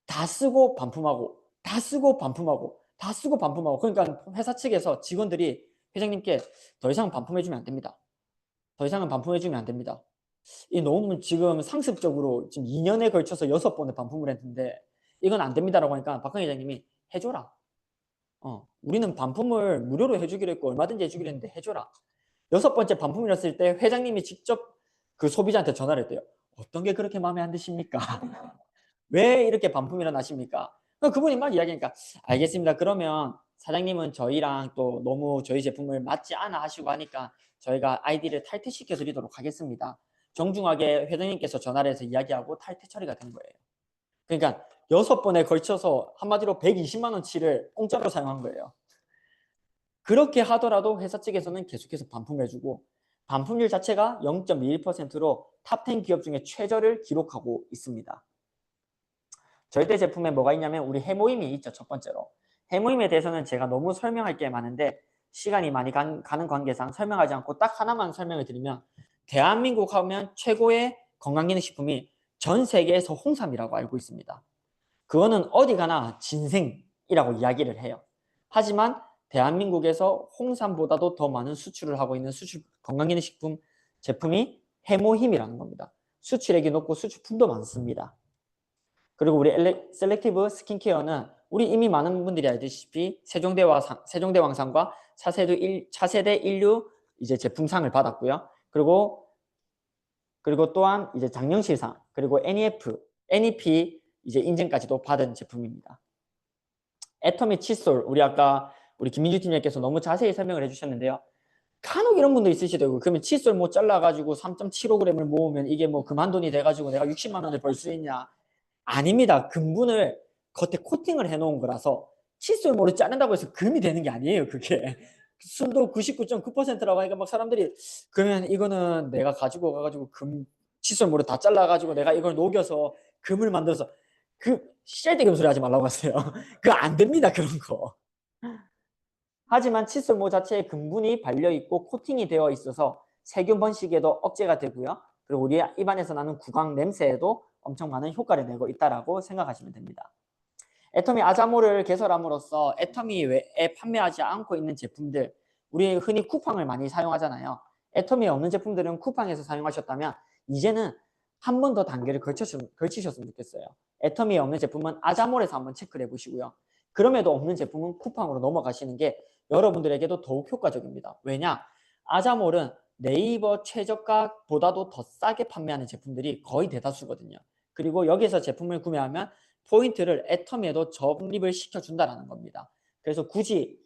[SPEAKER 3] 다 쓰고 반품하고 다 쓰고 반품하고 다 쓰고 반품하고 그러니까 회사 측에서 직원들이 회장님께 더 이상 반품해주면 안 됩니다. 더 이상은 반품해주면 안 됩니다. 이 너무 지금 상습적으로 지금 2년에 걸쳐서 6번을 반품을 했는데 이건 안 됩니다라고 하니까 박근혜 회장님이 해줘라. 우리는 반품을 무료로 해주기로 했고 얼마든지 해주기로 했는데 해줘라. 6번째 반품이었을 때 회장님이 직접 그 소비자한테 전화를 했대요. 어떤 게 그렇게 마음에 안 드십니까? 왜 이렇게 반품이 일어나십니까? 그분이 막 이야기하니까 알겠습니다. 그러면 사장님은 저희랑 또 너무 저희 제품을 맞지 않아 하시고 하니까 저희가 아이디를 탈퇴시켜 드리도록 하겠습니다. 정중하게 회장님께서 전화를 해서 이야기하고 탈퇴 처리가 된 거예요. 그러니까 6번에 걸쳐서 한마디로 120만 원치를 공짜로 사용한 거예요. 그렇게 하더라도 회사 측에서는 계속해서 반품해주고 반품률 자체가 0.21%로 탑10 기업 중에 최저를 기록하고 있습니다. 절대 제품에 뭐가 있냐면 우리 해모임이 있죠. 첫 번째로. 해모임에 대해서는 제가 너무 설명할 게 많은데 시간이 많이 가는 관계상 설명하지 않고 딱 하나만 설명을 드리면 대한민국 하면 최고의 건강기능식품이 전 세계에서 홍삼이라고 알고 있습니다. 그거는 어디 가나 진생이라고 이야기를 해요. 하지만 대한민국에서 홍삼보다도 더 많은 수출을 하고 있는 건강기능식품 제품이 해모힘이라는 겁니다. 수출액이 높고 수출품도 많습니다. 그리고 우리 셀렉티브 스킨케어는 우리 이미 많은 분들이 알다시피 세종대왕상과 차세대 인류 이제 제품상을 받았고요. 그리고 또한 이제 장영실상 그리고 NEP 이제 인증까지도 받은 제품입니다. 애터미 칫솔 우리 김민주 팀장님께서 너무 자세히 설명을 해주셨는데요. 간혹 이런 분도 있으시더라고요. 그러면 칫솔 뭐 잘라가지고 3.75g을 모으면 이게 뭐 그만돈이 돼가지고 내가 60만 원을 벌 수 있냐? 아닙니다. 금분을 겉에 코팅을 해놓은 거라서 칫솔 모를 자른다고 해서 금이 되는 게 아니에요. 그게 순도 99.9%라고 하니까 막 사람들이 그러면 이거는 내가 가지고 가가지고 칫솔 모를 다 잘라가지고 내가 이걸 녹여서 금을 만들어서 씨알대기 소리 하지 말라고 하세요. 그거 안 됩니다. 그런 거. 하지만 칫솔모 자체에 금분이 발려있고 코팅이 되어 있어서 세균 번식에도 억제가 되고요. 그리고 우리 입안에서 나는 구강 냄새에도 엄청 많은 효과를 내고 있다라고 생각하시면 됩니다. 애터미 아자모를 개설함으로써 애터미 외에 판매하지 않고 있는 제품들, 우리 흔히 쿠팡을 많이 사용하잖아요. 애터미에 없는 제품들은 쿠팡에서 사용하셨다면 이제는 한 번 더 단계를 걸치셨으면 좋겠어요. 애터미에 없는 제품은 아자몰에서 한번 체크를 해보시고요. 그럼에도 없는 제품은 쿠팡으로 넘어가시는 게 여러분들에게도 더욱 효과적입니다. 왜냐? 아자몰은 네이버 최저가보다도 더 싸게 판매하는 제품들이 거의 대다수거든요. 그리고 여기서 제품을 구매하면 포인트를 애터미에도 적립을 시켜준다는 겁니다. 그래서 굳이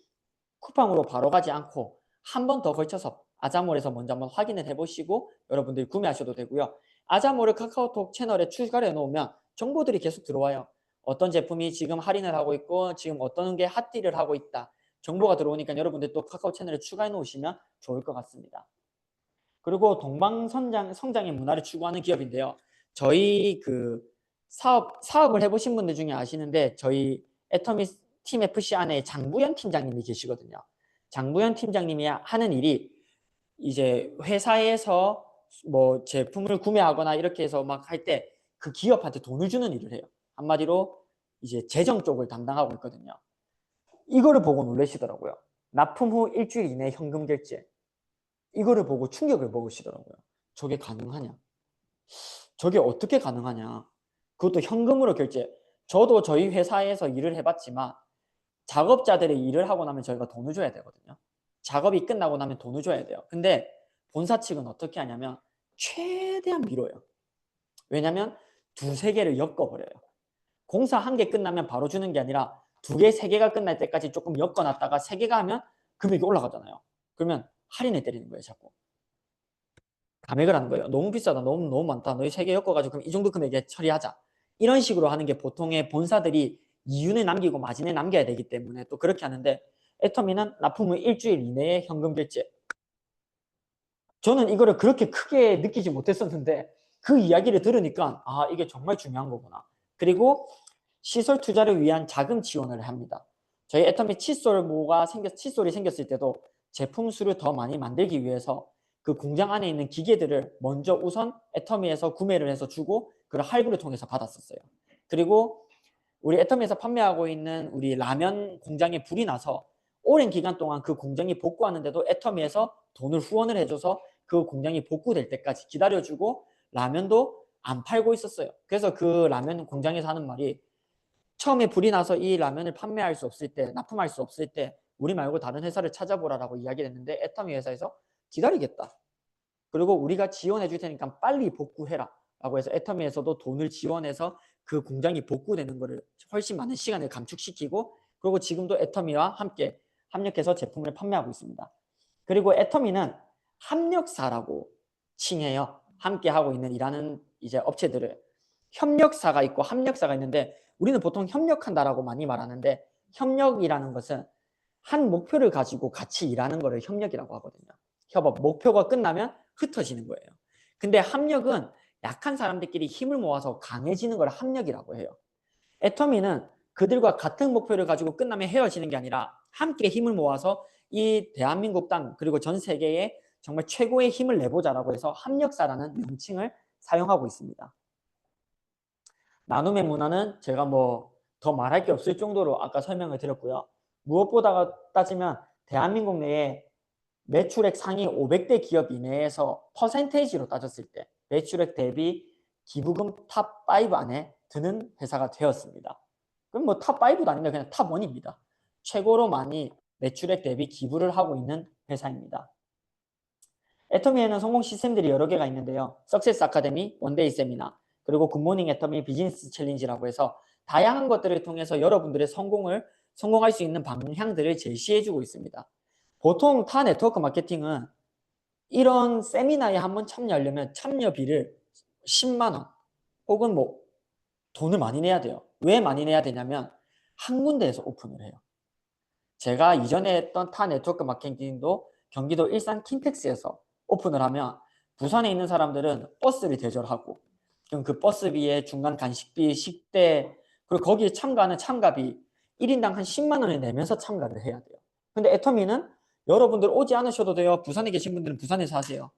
[SPEAKER 3] 쿠팡으로 바로 가지 않고 한 번 더 걸쳐서 아자몰에서 먼저 한번 확인을 해보시고 여러분들이 구매하셔도 되고요. 아자몰을 카카오톡 채널에 추가를 해놓으면 정보들이 계속 들어와요. 어떤 제품이 지금 할인을 하고 있고 지금 어떤 게 핫딜을 하고 있다. 정보가 들어오니까 여러분들 또 카카오 채널에 추가해 놓으시면 좋을 것 같습니다. 그리고 동방성장의 문화를 추구하는 기업인데요. 저희 그 사업을 해보신 분들 중에 아시는데 저희 애터미 팀 FC 안에 장부연 팀장님이 계시거든요. 장부연 팀장님이 하는 일이 이제 회사에서 뭐 제품을 구매하거나 이렇게 해서 막 할 때 그 기업한테 돈을 주는 일을 해요. 한마디로 이제 재정 쪽을 담당하고 있거든요. 이거를 보고 놀라시더라고요. 납품 후 일주일 이내 현금 결제. 이거를 보고 충격을 먹으시더라고요. 저게 가능하냐? 저게 어떻게 가능하냐? 그것도 현금으로 결제. 저도 저희 회사에서 일을 해봤지만 작업자들이 일을 하고 나면 저희가 돈을 줘야 되거든요. 작업이 끝나고 나면 돈을 줘야 돼요. 근데 본사 측은 어떻게 하냐면 최대한 미뤄요. 왜냐면 두세 개를 엮어버려요. 공사 한 개 끝나면 바로 주는 게 아니라 두 개, 세 개가 끝날 때까지 조금 엮어놨다가 세 개가 하면 금액이 올라가잖아요. 그러면 할인을 때리는 거예요, 자꾸. 감액을 하는 거예요. 너무 비싸다, 너무 많다. 너희 세 개 엮어가지고 그럼 이 정도 금액에 처리하자. 이런 식으로 하는 게 보통의 본사들이 이윤을 남기고 마진을 남겨야 되기 때문에 또 그렇게 하는데 애터미는 납품 후 일주일 이내에 현금 결제. 저는 이거를 그렇게 크게 느끼지 못했었는데 그 이야기를 들으니까 아, 이게 정말 중요한 거구나. 그리고 시설 투자를 위한 자금 지원을 합니다. 저희 애터미 칫솔이 생겼을 때도 제품 수를 더 많이 만들기 위해서 그 공장 안에 있는 기계들을 먼저 우선 애터미에서 구매를 해서 주고 그걸 할부를 통해서 받았었어요. 그리고 우리 애터미에서 판매하고 있는 우리 라면 공장에 불이 나서 오랜 기간 동안 그 공장이 복구하는데도 애터미에서 돈을 후원을 해줘서 그 공장이 복구될 때까지 기다려주고 라면도 안 팔고 있었어요. 그래서 그 라면 공장에서 하는 말이 처음에 불이 나서 이 라면을 판매할 수 없을 때, 납품할 수 없을 때 우리 말고 다른 회사를 찾아보라라고 이야기를 했는데 애터미 회사에서 기다리겠다. 그리고 우리가 지원해 줄 테니까 빨리 복구해라 라고 해서 애터미에서도 돈을 지원해서 그 공장이 복구되는 것을 훨씬 많은 시간을 감축시키고 그리고 지금도 애터미와 함께 협력해서 제품을 판매하고 있습니다. 그리고 애터미는 협력사라고 칭해요. 함께 하고 있는 일하는 이제 업체들을 협력사가 있고 협력사가 있는데 우리는 보통 협력한다라고 많이 말하는데 협력이라는 것은 한 목표를 가지고 같이 일하는 것을 협력이라고 하거든요. 협업, 목표가 끝나면 흩어지는 거예요. 근데 협력은 약한 사람들끼리 힘을 모아서 강해지는 걸 협력이라고 해요. 애터미는 그들과 같은 목표를 가지고 끝나면 헤어지는 게 아니라 함께 힘을 모아서 이 대한민국 땅 그리고 전 세계에 정말 최고의 힘을 내보자라고 해서 협력사라는 명칭을 사용하고 있습니다. 나눔의 문화는 제가 뭐 더 말할 게 없을 정도로 아까 설명을 드렸고요. 무엇보다 따지면 대한민국 내에 매출액 상위 500대 기업 이내에서 퍼센테이지로 따졌을 때 매출액 대비 기부금 탑5 안에 드는 회사가 되었습니다. 그럼 뭐 탑5도 아닌데 그냥 탑1입니다. 최고로 많이 매출액 대비 기부를 하고 있는 회사입니다. 애터미에는 성공 시스템들이 여러 개가 있는데요. 석세스 아카데미, 원데이 세미나, 그리고 굿모닝 애터미 비즈니스 챌린지라고 해서 다양한 것들을 통해서 여러분들의 성공할 수 있는 방향들을 제시해주고 있습니다. 보통 타 네트워크 마케팅은 이런 세미나에 한번 참여하려면 참여비를 10만 원 혹은 뭐 돈을 많이 내야 돼요. 왜 많이 내야 되냐면 한 군데에서 오픈을 해요. 제가 이전에 했던 타 네트워크 마케팅도 경기도 일산 킨텍스에서 오픈을 하면 부산에 있는 사람들은 버스를 대절하고 그럼 그 버스비에 중간 간식비, 식대 그리고 거기에 참가하는 참가비 1인당 한 10만 원을 내면서 참가를 해야 돼요. 근데 애터미는 여러분들 오지 않으셔도 돼요. 부산에 계신 분들은 부산에서 하세요.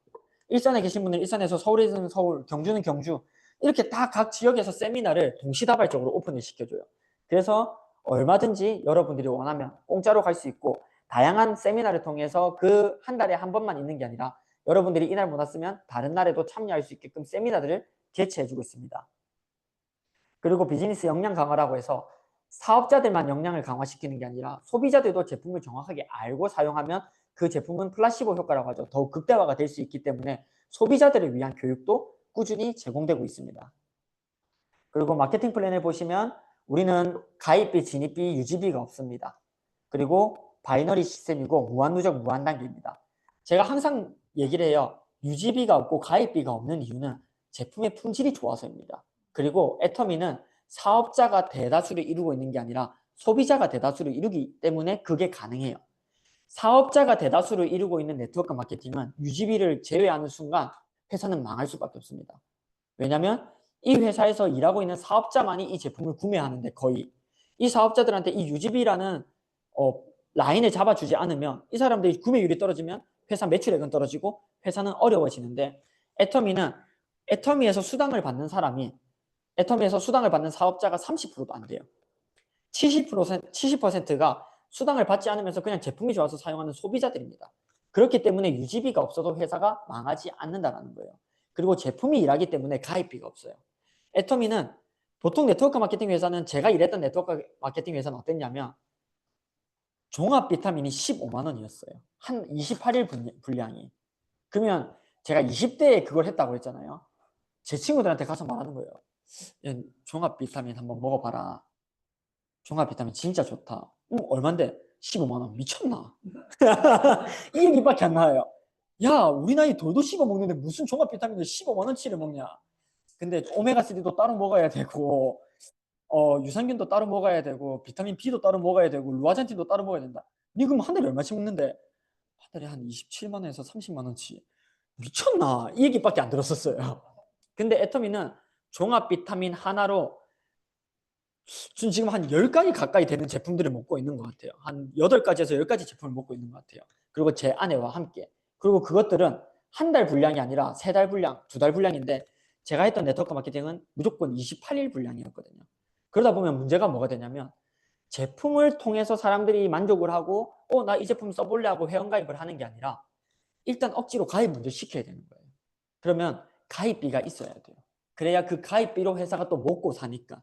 [SPEAKER 3] 일산에 계신 분들은 일산에서, 서울에서는 서울, 경주는 경주 이렇게 다 각 지역에서 세미나를 동시다발적으로 오픈을 시켜줘요. 그래서 얼마든지 여러분들이 원하면 공짜로 갈 수 있고 다양한 세미나를 통해서 그 한 달에 한 번만 있는 게 아니라 여러분들이 이날 못 왔으면 다른 날에도 참여할 수 있게끔 세미나들을 개최해주고 있습니다. 그리고 비즈니스 역량 강화라고 해서 사업자들만 역량을 강화시키는 게 아니라 소비자들도 제품을 정확하게 알고 사용하면 그 제품은 플라시보 효과라고 하죠. 더욱 극대화가 될 수 있기 때문에 소비자들을 위한 교육도 꾸준히 제공되고 있습니다. 그리고 마케팅 플랜을 보시면 우리는 가입비, 진입비, 유지비가 없습니다. 그리고 바이너리 시스템이고 무한누적, 무한단계입니다. 제가 항상 얘기를 해요. 유지비가 없고 가입비가 없는 이유는 제품의 품질이 좋아서입니다. 그리고 애터미는 사업자가 대다수를 이루고 있는 게 아니라 소비자가 대다수를 이루기 때문에 그게 가능해요. 사업자가 대다수를 이루고 있는 네트워크 마케팅은 유지비를 제외하는 순간 회사는 망할 수밖에 없습니다. 왜냐하면 이 회사에서 일하고 있는 사업자만이 이 제품을 구매하는데 거의 이 사업자들한테 이 유지비라는 라인을 잡아주지 않으면 이 사람들이 구매율이 떨어지면 회사 매출액은 떨어지고 회사는 어려워지는데 애터미에서 수당을 받는 사람이 애터미에서 수당을 받는 사업자가 30%도 안 돼요. 70%가 수당을 받지 않으면서 그냥 제품이 좋아서 사용하는 소비자들입니다. 그렇기 때문에 유지비가 없어도 회사가 망하지 않는다는 거예요. 그리고 제품이 일하기 때문에 가입비가 없어요. 애터미는 보통 네트워크 마케팅 회사는 제가 일했던 네트워크 마케팅 회사는 어땠냐면 종합 비타민이 15만 원이었어요. 한 28일 분량이. 그러면 제가 20대에 그걸 했다고 했잖아요. 제 친구들한테 가서 말하는 거예요. 종합 비타민 한번 먹어봐라. 종합 비타민 진짜 좋다. 얼만데? 15만 원. 미쳤나? 이 얘기밖에 안 나와요. 야, 우리 나이 돌도 씹어 먹는데 무슨 종합 비타민을 15만 원치를 먹냐? 근데 오메가3도 따로 먹어야 되고 유산균도 따로 먹어야 되고 비타민 B도 따로 먹어야 되고 루아잔틴도 따로 먹어야 된다. 니 그럼 한 달에 얼마씩 먹는데? 한 달에 한 27만 원에서 30만 원치. 미쳤나? 이 얘기밖에 안 들었었어요. 근데 애터미는 종합 비타민 하나로 전 지금 한 10가지 가까이 되는 제품들을 먹고 있는 것 같아요. 한 8가지에서 10가지 제품을 먹고 있는 것 같아요. 그리고 제 아내와 함께. 그리고 그것들은 한 달 분량이 아니라 3달 분량, 2달 분량인데 제가 했던 네트워크 마케팅은 무조건 28일 분량이었거든요. 그러다 보면 문제가 뭐가 되냐면 제품을 통해서 사람들이 만족을 하고 나 이 제품 써볼래 하고 회원가입을 하는 게 아니라 일단 억지로 가입 먼저 시켜야 되는 거예요. 그러면 가입비가 있어야 돼요. 그래야 그 가입비로 회사가 또 먹고 사니까.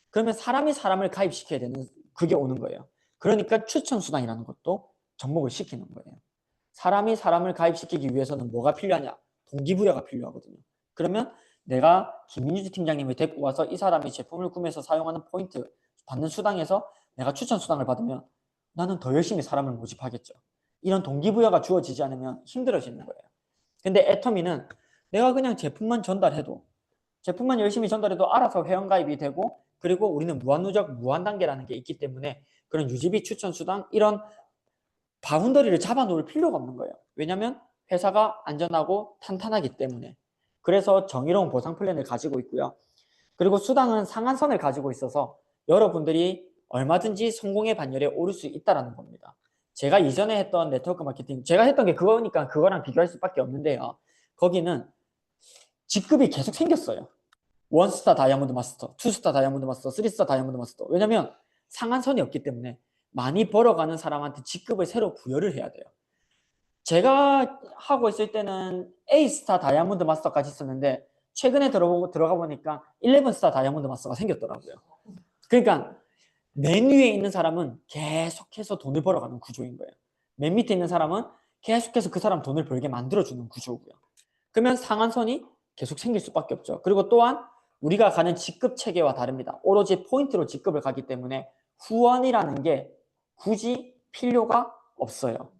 [SPEAKER 3] 그러면 사람이 사람을 가입시켜야 되는 그게 오는 거예요. 그러니까 추천수당이라는 것도 접목을 시키는 거예요. 사람이 사람을 가입시키기 위해서는 뭐가 필요하냐? 동기부여가 필요하거든요. 그러면 내가 김민주 팀장님을 데리고 와서 이 사람이 제품을 구매해서 사용하는 포인트 받는 수당에서 내가 추천수당을 받으면 나는 더 열심히 사람을 모집하겠죠. 이런 동기부여가 주어지지 않으면 힘들어지는 거예요. 근데 애터미는 내가 그냥 제품만 열심히 전달해도 알아서 회원가입이 되고 그리고 우리는 무한누적, 무한단계라는 게 있기 때문에 그런 유지비, 추천수당 이런 바운더리를 잡아놓을 필요가 없는 거예요. 왜냐하면 회사가 안전하고 탄탄하기 때문에. 그래서 정의로운 보상 플랜을 가지고 있고요. 그리고 수당은 상한선을 가지고 있어서 여러분들이 얼마든지 성공의 반열에 오를 수 있다는 겁니다. 제가 이전에 했던 네트워크 마케팅, 제가 했던 게 그거니까 그거랑 비교할 수밖에 없는데요. 거기는 직급이 계속 생겼어요. 1스타 다이아몬드 마스터, 2스타 다이아몬드 마스터, 3스타 다이아몬드 마스터. 왜냐면 상한선이 없기 때문에 많이 벌어가는 사람한테 직급을 새로 부여를 해야 돼요. 제가 하고 있을 때는 A스타 다이아몬드 마스터까지 있었는데 최근에 들어가 보니까 11스타 다이아몬드 마스터가 생겼더라고요. 그러니까 맨 위에 있는 사람은 계속해서 돈을 벌어가는 구조인 거예요. 맨 밑에 있는 사람은 계속해서 그 사람 돈을 벌게 만들어주는 구조고요. 그러면 상한선이 계속 생길 수밖에 없죠. 그리고 또한 우리가 가는 직급 체계와 다릅니다. 오로지 포인트로 직급을 가기 때문에 후원이라는 게 굳이 필요가 없어요.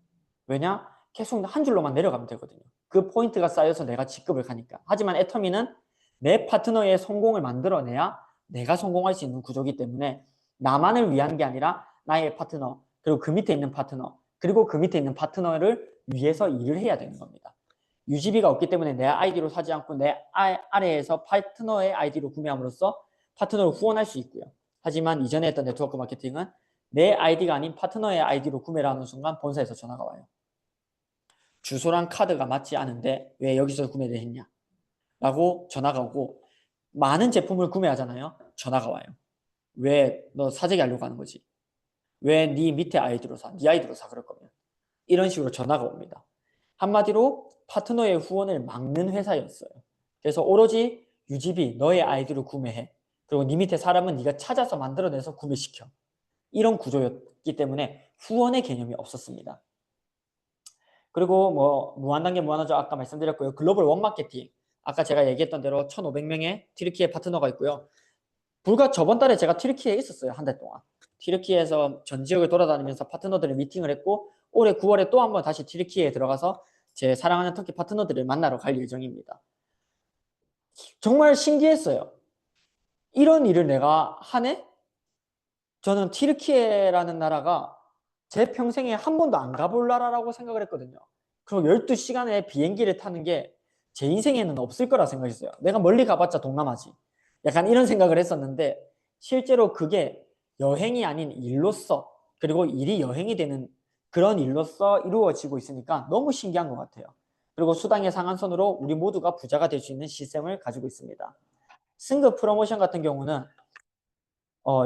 [SPEAKER 3] 왜냐? 계속 한 줄로만 내려가면 되거든요. 그 포인트가 쌓여서 내가 직급을 가니까. 하지만 애터미는 내 파트너의 성공을 만들어내야 내가 성공할 수 있는 구조이기 때문에 나만을 위한 게 아니라 나의 파트너, 그리고 그 밑에 있는 파트너, 그리고 그 밑에 있는 파트너를 위해서 일을 해야 되는 겁니다. 유지비가 없기 때문에 내 아이디로 사지 않고 내 아래에서 파트너의 아이디로 구매함으로써 파트너를 후원할 수 있고요. 하지만 이전에 했던 네트워크 마케팅은 내 아이디가 아닌 파트너의 아이디로 구매를 하는 순간 본사에서 전화가 와요. 주소랑 카드가 맞지 않은데 왜 여기서 구매를 했냐? 라고 전화가 오고 많은 제품을 구매하잖아요. 전화가 와요. 왜 너 사재기 하려고 하는 거지? 왜 네 밑에 아이들로 사? 네 아이들로 사 그럴 거면. 이런 식으로 전화가 옵니다. 한마디로 파트너의 후원을 막는 회사였어요. 그래서 오로지 유지비 너의 아이들을 구매해. 그리고 네 밑에 사람은 네가 찾아서 만들어내서 구매시켜. 이런 구조였기 때문에 후원의 개념이 없었습니다. 그리고 뭐 무한단계 무한하죠. 아까 말씀드렸고요. 글로벌 원마케팅. 아까 제가 얘기했던 대로 1,500명의 튀르키예 파트너가 있고요. 불과 저번 달에 제가 튀르키예에 있었어요. 한 달 동안. 튀르키예에서 전 지역을 돌아다니면서 파트너들을 미팅을 했고 올해 9월에 또 한번 다시 튀르키예에 들어가서 제 사랑하는 터키 파트너들을 만나러 갈 예정입니다. 정말 신기했어요. 이런 일을 내가 하네? 저는 튀르키예라는 나라가 제 평생에 한 번도 안 가볼 나라라고 생각을 했거든요. 그리고 12시간의 비행기를 타는 게 제 인생에는 없을 거라 생각했어요. 내가 멀리 가봤자 동남아지. 약간 이런 생각을 했었는데 실제로 그게 여행이 아닌 일로서 그리고 일이 여행이 되는 그런 일로서 이루어지고 있으니까 너무 신기한 것 같아요. 그리고 수당의 상한선으로 우리 모두가 부자가 될 수 있는 시스템을 가지고 있습니다. 승급 프로모션 같은 경우는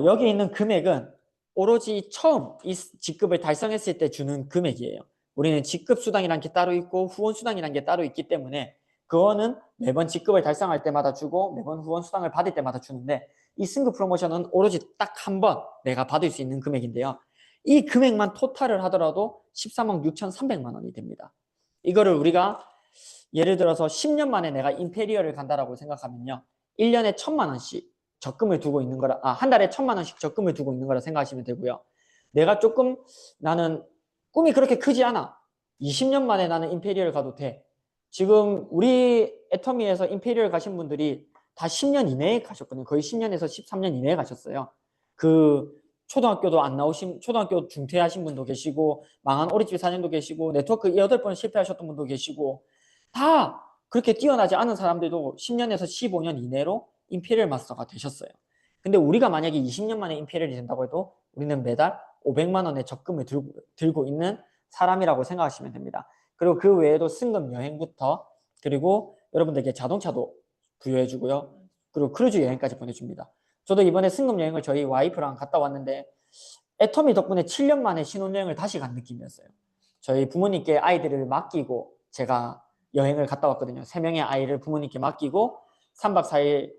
[SPEAKER 3] 여기 있는 금액은 오로지 처음 이 직급을 달성했을 때 주는 금액이에요. 우리는 직급 수당이란 게 따로 있고 후원 수당이란 게 따로 있기 때문에 그거는 매번 직급을 달성할 때마다 주고 매번 후원 수당을 받을 때마다 주는데 이 승급 프로모션은 오로지 딱 한 번 내가 받을 수 있는 금액인데요. 이 금액만 토탈을 하더라도 13억 6,300만 원이 됩니다. 이거를 우리가 예를 들어서 10년 만에 내가 임페리얼을 간다라고 생각하면요. 1년에 1,000만 원씩 적금을 두고 있는 거라, 한 달에 1,000만 원씩 적금을 두고 있는 거라 생각하시면 되고요. 내가 조금 나는 꿈이 그렇게 크지 않아. 20년 만에 나는 임페리얼 가도 돼. 지금 우리 애터미에서 임페리얼 가신 분들이 다 10년 이내에 가셨거든요. 거의 10년에서 13년 이내에 가셨어요. 그 초등학교도 안 나오신, 초등학교 중퇴하신 분도 계시고, 망한 오리집 사장도 계시고, 네트워크 8번 실패하셨던 분도 계시고, 다 그렇게 뛰어나지 않은 사람들도 10년에서 15년 이내로 임페리얼 마스터가 되셨어요. 근데 우리가 만약에 20년 만에 임페리얼이 된다고 해도 우리는 매달 500만 원의 적금을 들고 있는 사람이라고 생각하시면 됩니다. 그리고 그 외에도 승급 여행부터 그리고 여러분들에게 자동차도 부여해주고요. 그리고 크루즈 여행까지 보내줍니다. 저도 이번에 승급 여행을 저희 와이프랑 갔다 왔는데 애터미 덕분에 7년 만에 신혼여행을 다시 간 느낌이었어요. 저희 부모님께 아이들을 맡기고 제가 여행을 갔다 왔거든요. 3명의 아이를 부모님께 맡기고 3박 4일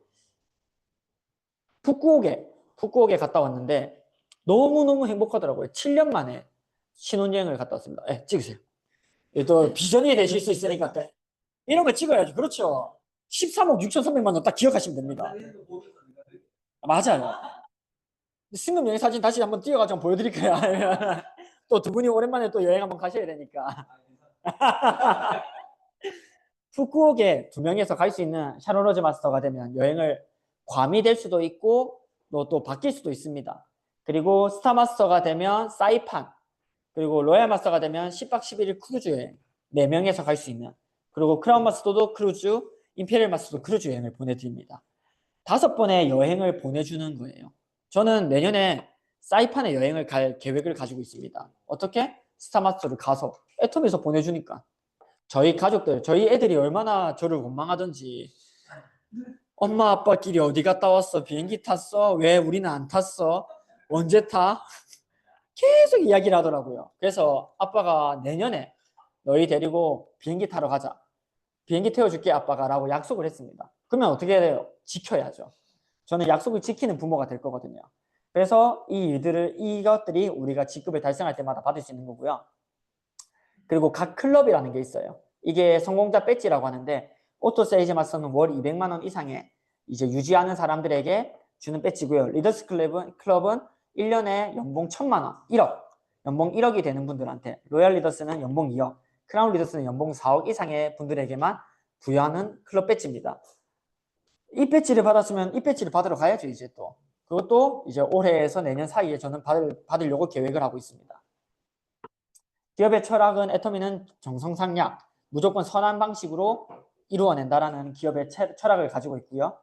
[SPEAKER 3] 푸꾸옥에 갔다 왔는데 너무너무 행복하더라고요. 7년 만에 신혼여행을 갔다 왔습니다. 찍으세요. 또 비전이 되실 수 있으니까 이런 거 찍어야죠. 그렇죠. 13억 6,300만 원 딱 기억하시면 됩니다. 맞아요. 승급 여행 사진 다시 한번 띄워가지고 보여드릴게요. 또 두 분이 오랜만에 또 여행 한번 가셔야 되니까. 푸꾸옥에 2명에서 갈 수 있는 샤론 로즈 마스터가 되면 여행을 괌이 될 수도 있고 또 바뀔 수도 있습니다. 그리고 스타 마스터가 되면 사이판, 그리고 로얄 마스터가 되면 10박 11일 크루즈 여행 4명에서 갈 수 있는, 그리고 크라운 마스터도 크루즈, 임페리얼 마스터도 크루즈 여행을 보내드립니다. 5번의 여행을 보내주는 거예요. 저는 내년에 사이판에 여행을 갈 계획을 가지고 있습니다. 어떻게? 스타 마스터를 가서 애텀에서 보내주니까. 저희 가족들, 저희 애들이 얼마나 저를 원망하던지, 엄마 아빠끼리 어디 갔다 왔어? 비행기 탔어? 왜 우리는 안 탔어? 언제 타? 계속 이야기를 하더라고요. 그래서 아빠가 내년에 너희 데리고 비행기 타러 가자. 비행기 태워줄게 아빠가 라고 약속을 했습니다. 그러면 어떻게 해요? 지켜야죠. 저는 약속을 지키는 부모가 될 거거든요. 그래서 이것들이 우리가 직급을 달성할 때마다 받을 수 있는 거고요. 그리고 각 클럽이라는 게 있어요. 이게 성공자 배지라고 하는데 오토 세이지 마스터는 월 200만 원 이상의 이제 유지하는 사람들에게 주는 배지고요. 리더스 클럽은 1년에 연봉 1,000만 원, 1억, 연봉 1억이 되는 분들한테, 로얄 리더스는 연봉 2억, 크라운 리더스는 연봉 4억 이상의 분들에게만 부여하는 클럽 배지입니다. 이 배지를 받았으면 이 배지를 받으러 가야죠, 이제 또. 그것도 이제 올해에서 내년 사이에 저는 받으려고 계획을 하고 있습니다. 기업의 철학은 애터미는 정성상략, 무조건 선한 방식으로 이루어낸다라는 기업의 철학을 가지고 있고요.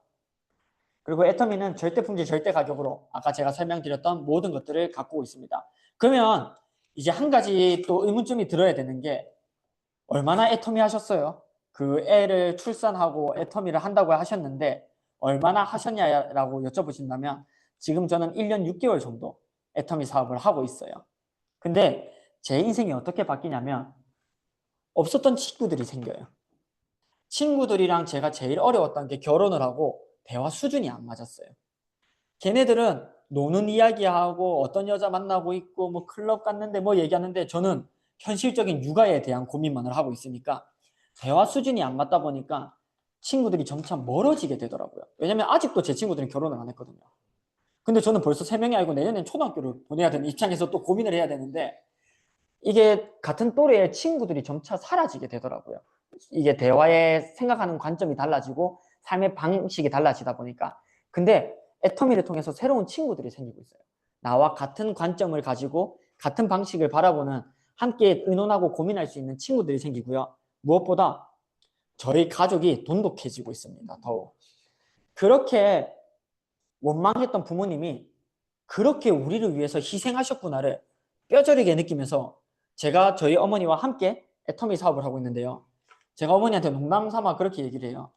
[SPEAKER 3] 그리고 애터미는 절대 품질 절대 가격으로 아까 제가 설명드렸던 모든 것들을 갖고 있습니다. 그러면 이제 한 가지 또 의문점이 들어야 되는 게 얼마나 애터미 하셨어요? 그 애를 출산하고 애터미를 한다고 하셨는데 얼마나 하셨냐라고 여쭤보신다면 지금 저는 1년 6개월 정도 애터미 사업을 하고 있어요. 근데 제 인생이 어떻게 바뀌냐면 없었던 친구들이 생겨요. 친구들이랑 제가 제일 어려웠던 게 결혼을 하고 대화 수준이 안 맞았어요. 걔네들은 노는 이야기하고 어떤 여자 만나고 있고 뭐 클럽 갔는데 뭐 얘기하는데 저는 현실적인 육아에 대한 고민만을 하고 있으니까 대화 수준이 안 맞다 보니까 친구들이 점차 멀어지게 되더라고요. 왜냐면 아직도 제 친구들은 결혼을 안 했거든요. 근데 저는 벌써 3명이 알고 내년엔 초등학교를 보내야 되는 입장에서 또 고민을 해야 되는데 이게 같은 또래의 친구들이 점차 사라지게 되더라고요. 이게 대화에 생각하는 관점이 달라지고 삶의 방식이 달라지다 보니까. 근데 애터미를 통해서 새로운 친구들이 생기고 있어요. 나와 같은 관점을 가지고 같은 방식을 바라보는 함께 의논하고 고민할 수 있는 친구들이 생기고요. 무엇보다 저희 가족이 돈독해지고 있습니다. 더욱. 그렇게 원망했던 부모님이 그렇게 우리를 위해서 희생하셨구나를 뼈저리게 느끼면서 제가 저희 어머니와 함께 애터미 사업을 하고 있는데요. 제가 어머니한테 농담 삼아 그렇게 얘기를 해요.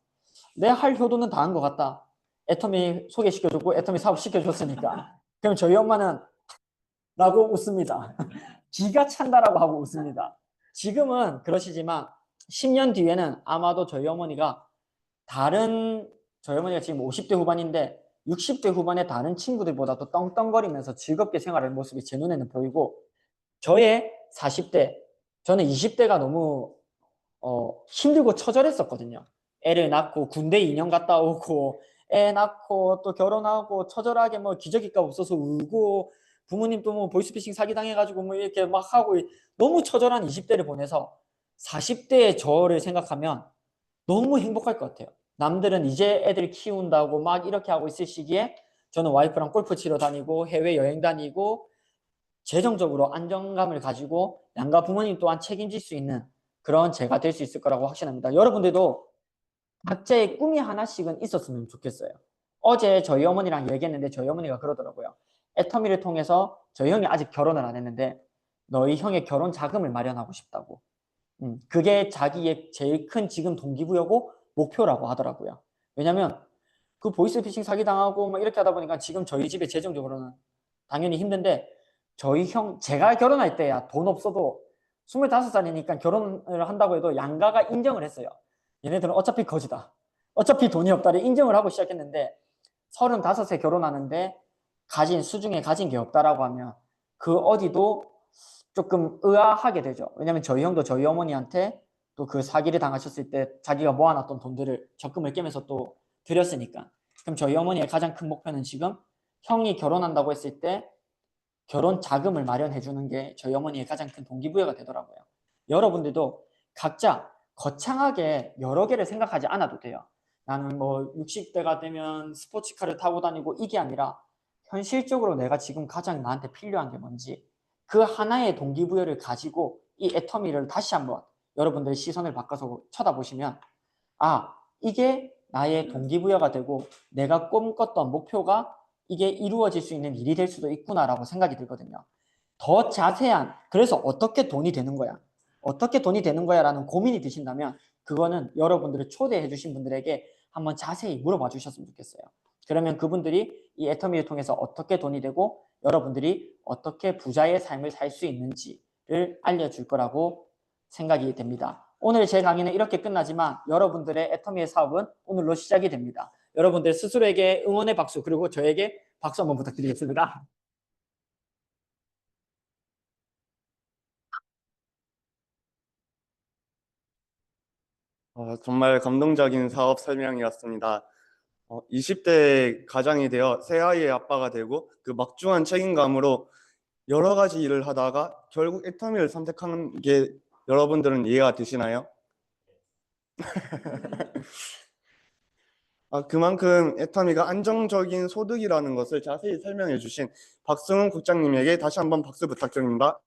[SPEAKER 3] 내 할 효도는 다 한 것 같다. 애터미 소개시켜줬고 애터미 사업 시켜줬으니까. 그럼 저희 엄마는 라고 웃습니다. 기가 찬다라고 하고 웃습니다. 지금은 그러시지만 10년 뒤에는 아마도 저희 어머니가 저희 어머니가 지금 50대 후반인데 60대 후반의 다른 친구들보다도 떵떵거리면서 즐겁게 생활하는 모습이 제 눈에는 보이고 저의 40대, 저는 20대가 너무 힘들고 처절했었거든요. 애를 낳고 군대 2년 갔다 오고 애 낳고 또 결혼하고 처절하게 뭐 기저귀값 없어서 울고 부모님 또 뭐 보이스피싱 사기당해가지고 뭐 이렇게 막 하고 너무 처절한 20대를 보내서 40대의 저를 생각하면 너무 행복할 것 같아요. 남들은 이제 애들 키운다고 막 이렇게 하고 있을 시기에 저는 와이프랑 골프 치러 다니고 해외여행 다니고 재정적으로 안정감을 가지고 양가 부모님 또한 책임질 수 있는 그런 제가 될 수 있을 거라고 확신합니다. 여러분들도 각자의 꿈이 하나씩은 있었으면 좋겠어요. 어제 저희 어머니랑 얘기했는데 저희 어머니가 그러더라고요. 애터미를 통해서 저희 형이 아직 결혼을 안 했는데 너희 형의 결혼 자금을 마련하고 싶다고. 그게 자기의 제일 큰 지금 동기부여고 목표라고 하더라고요. 왜냐면 그 보이스피싱 사기당하고 막 이렇게 하다 보니까 지금 저희 집에 재정적으로는 당연히 힘든데 저희 형, 제가 결혼할 때야 돈 없어도 25살이니까 결혼을 한다고 해도 양가가 인정을 했어요. 얘네들은 어차피 거지다. 어차피 돈이 없다를 인정을 하고 시작했는데 35세 결혼하는데 수중에 가진 게 없다라고 하면 그 어디도 조금 의아하게 되죠. 왜냐면 저희 형도 저희 어머니한테 또 그 사기를 당하셨을 때 자기가 모아놨던 돈들을 적금을 깨면서 또 드렸으니까. 그럼 저희 어머니의 가장 큰 목표는 지금 형이 결혼한다고 했을 때 결혼 자금을 마련해 주는 게 저희 어머니의 가장 큰 동기부여가 되더라고요. 여러분들도 각자 거창하게 여러 개를 생각하지 않아도 돼요. 나는 뭐 60대가 되면 스포츠카를 타고 다니고 이게 아니라 현실적으로 내가 지금 가장 나한테 필요한 게 뭔지 그 하나의 동기부여를 가지고 이 애터미를 다시 한번 여러분들의 시선을 바꿔서 쳐다보시면 아, 이게 나의 동기부여가 되고 내가 꿈꿨던 목표가 이게 이루어질 수 있는 일이 될 수도 있구나라고 생각이 들거든요. 더 자세한, 그래서 어떻게 돈이 되는 거야? 어떻게 돈이 되는 거야? 라는 고민이 드신다면 그거는 여러분들을 초대해 주신 분들에게 한번 자세히 물어봐 주셨으면 좋겠어요. 그러면 그분들이 이 애터미를 통해서 어떻게 돈이 되고 여러분들이 어떻게 부자의 삶을 살 수 있는지를 알려줄 거라고 생각이 됩니다. 오늘 제 강의는 이렇게 끝나지만 여러분들의 애터미의 사업은 오늘로 시작이 됩니다. 여러분들 스스로에게 응원의 박수 그리고 저에게 박수 한번 부탁드리겠습니다.
[SPEAKER 1] 정말 감동적인 사업 설명이었습니다. 20대 가장이 되어 새 아이의 아빠가 되고 그 막중한 책임감으로 여러 가지 일을 하다가 결국 애터미를 선택한 게 여러분들은 이해가 되시나요? 그만큼 애터미가 안정적인 소득이라는 것을 자세히 설명해 주신 박승훈 국장님에게 다시 한번 박수 부탁드립니다.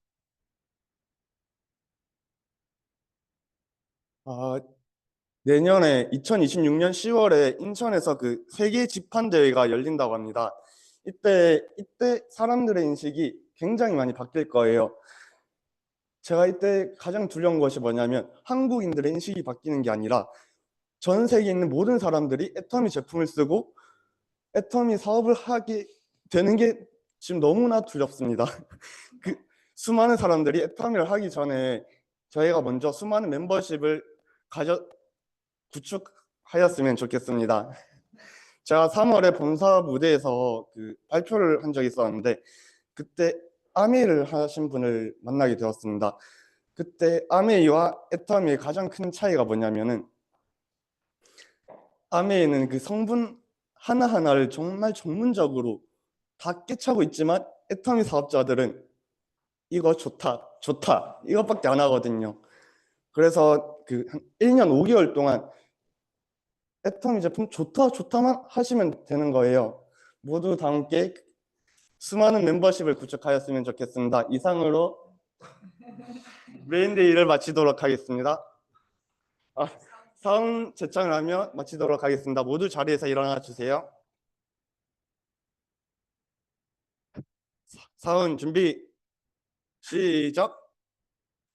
[SPEAKER 1] 내년에 2026년 10월에 인천에서 그 세계 집판 대회가 열린다고 합니다. 이때 사람들의 인식이 굉장히 많이 바뀔 거예요. 제가 이때 가장 두려운 것이 뭐냐면 한국인들의 인식이 바뀌는 게 아니라 전 세계에 있는 모든 사람들이 애터미 제품을 쓰고 애터미 사업을 하게 되는 게 지금 너무나 두렵습니다. 그 수많은 사람들이 애터미를 하기 전에 저희가 먼저 수많은 멤버십을 구축하였으면 좋겠습니다. 제가 3월에 본사 무대에서 그 발표를 한 적이 있었는데 그때 아메이를 하신 분을 만나게 되었습니다. 그때 아메이와 애터미의 가장 큰 차이가 뭐냐면은 아메이는 그 성분 하나하나를 정말 전문적으로 다 깨차고 있지만 애터미 사업자들은 이거 좋다, 좋다 이것밖에 안 하거든요. 그래서 그 한 1년 5개월 동안 애터미 제품 좋다, 좋다만 하시면 되는 거예요. 모두 다 함께 수많은 멤버십을 구축하였으면 좋겠습니다. 이상으로 메인데이를 마치도록 하겠습니다. 사원 제창을 하며 마치도록 하겠습니다. 모두 자리에서 일어나 주세요. 사원 준비 시작.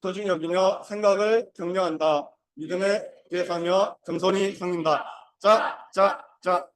[SPEAKER 1] 소중히 여기며 생각을 격려한다. 믿음에 기대하며 겸손히 섬긴다. 자, 자, 자.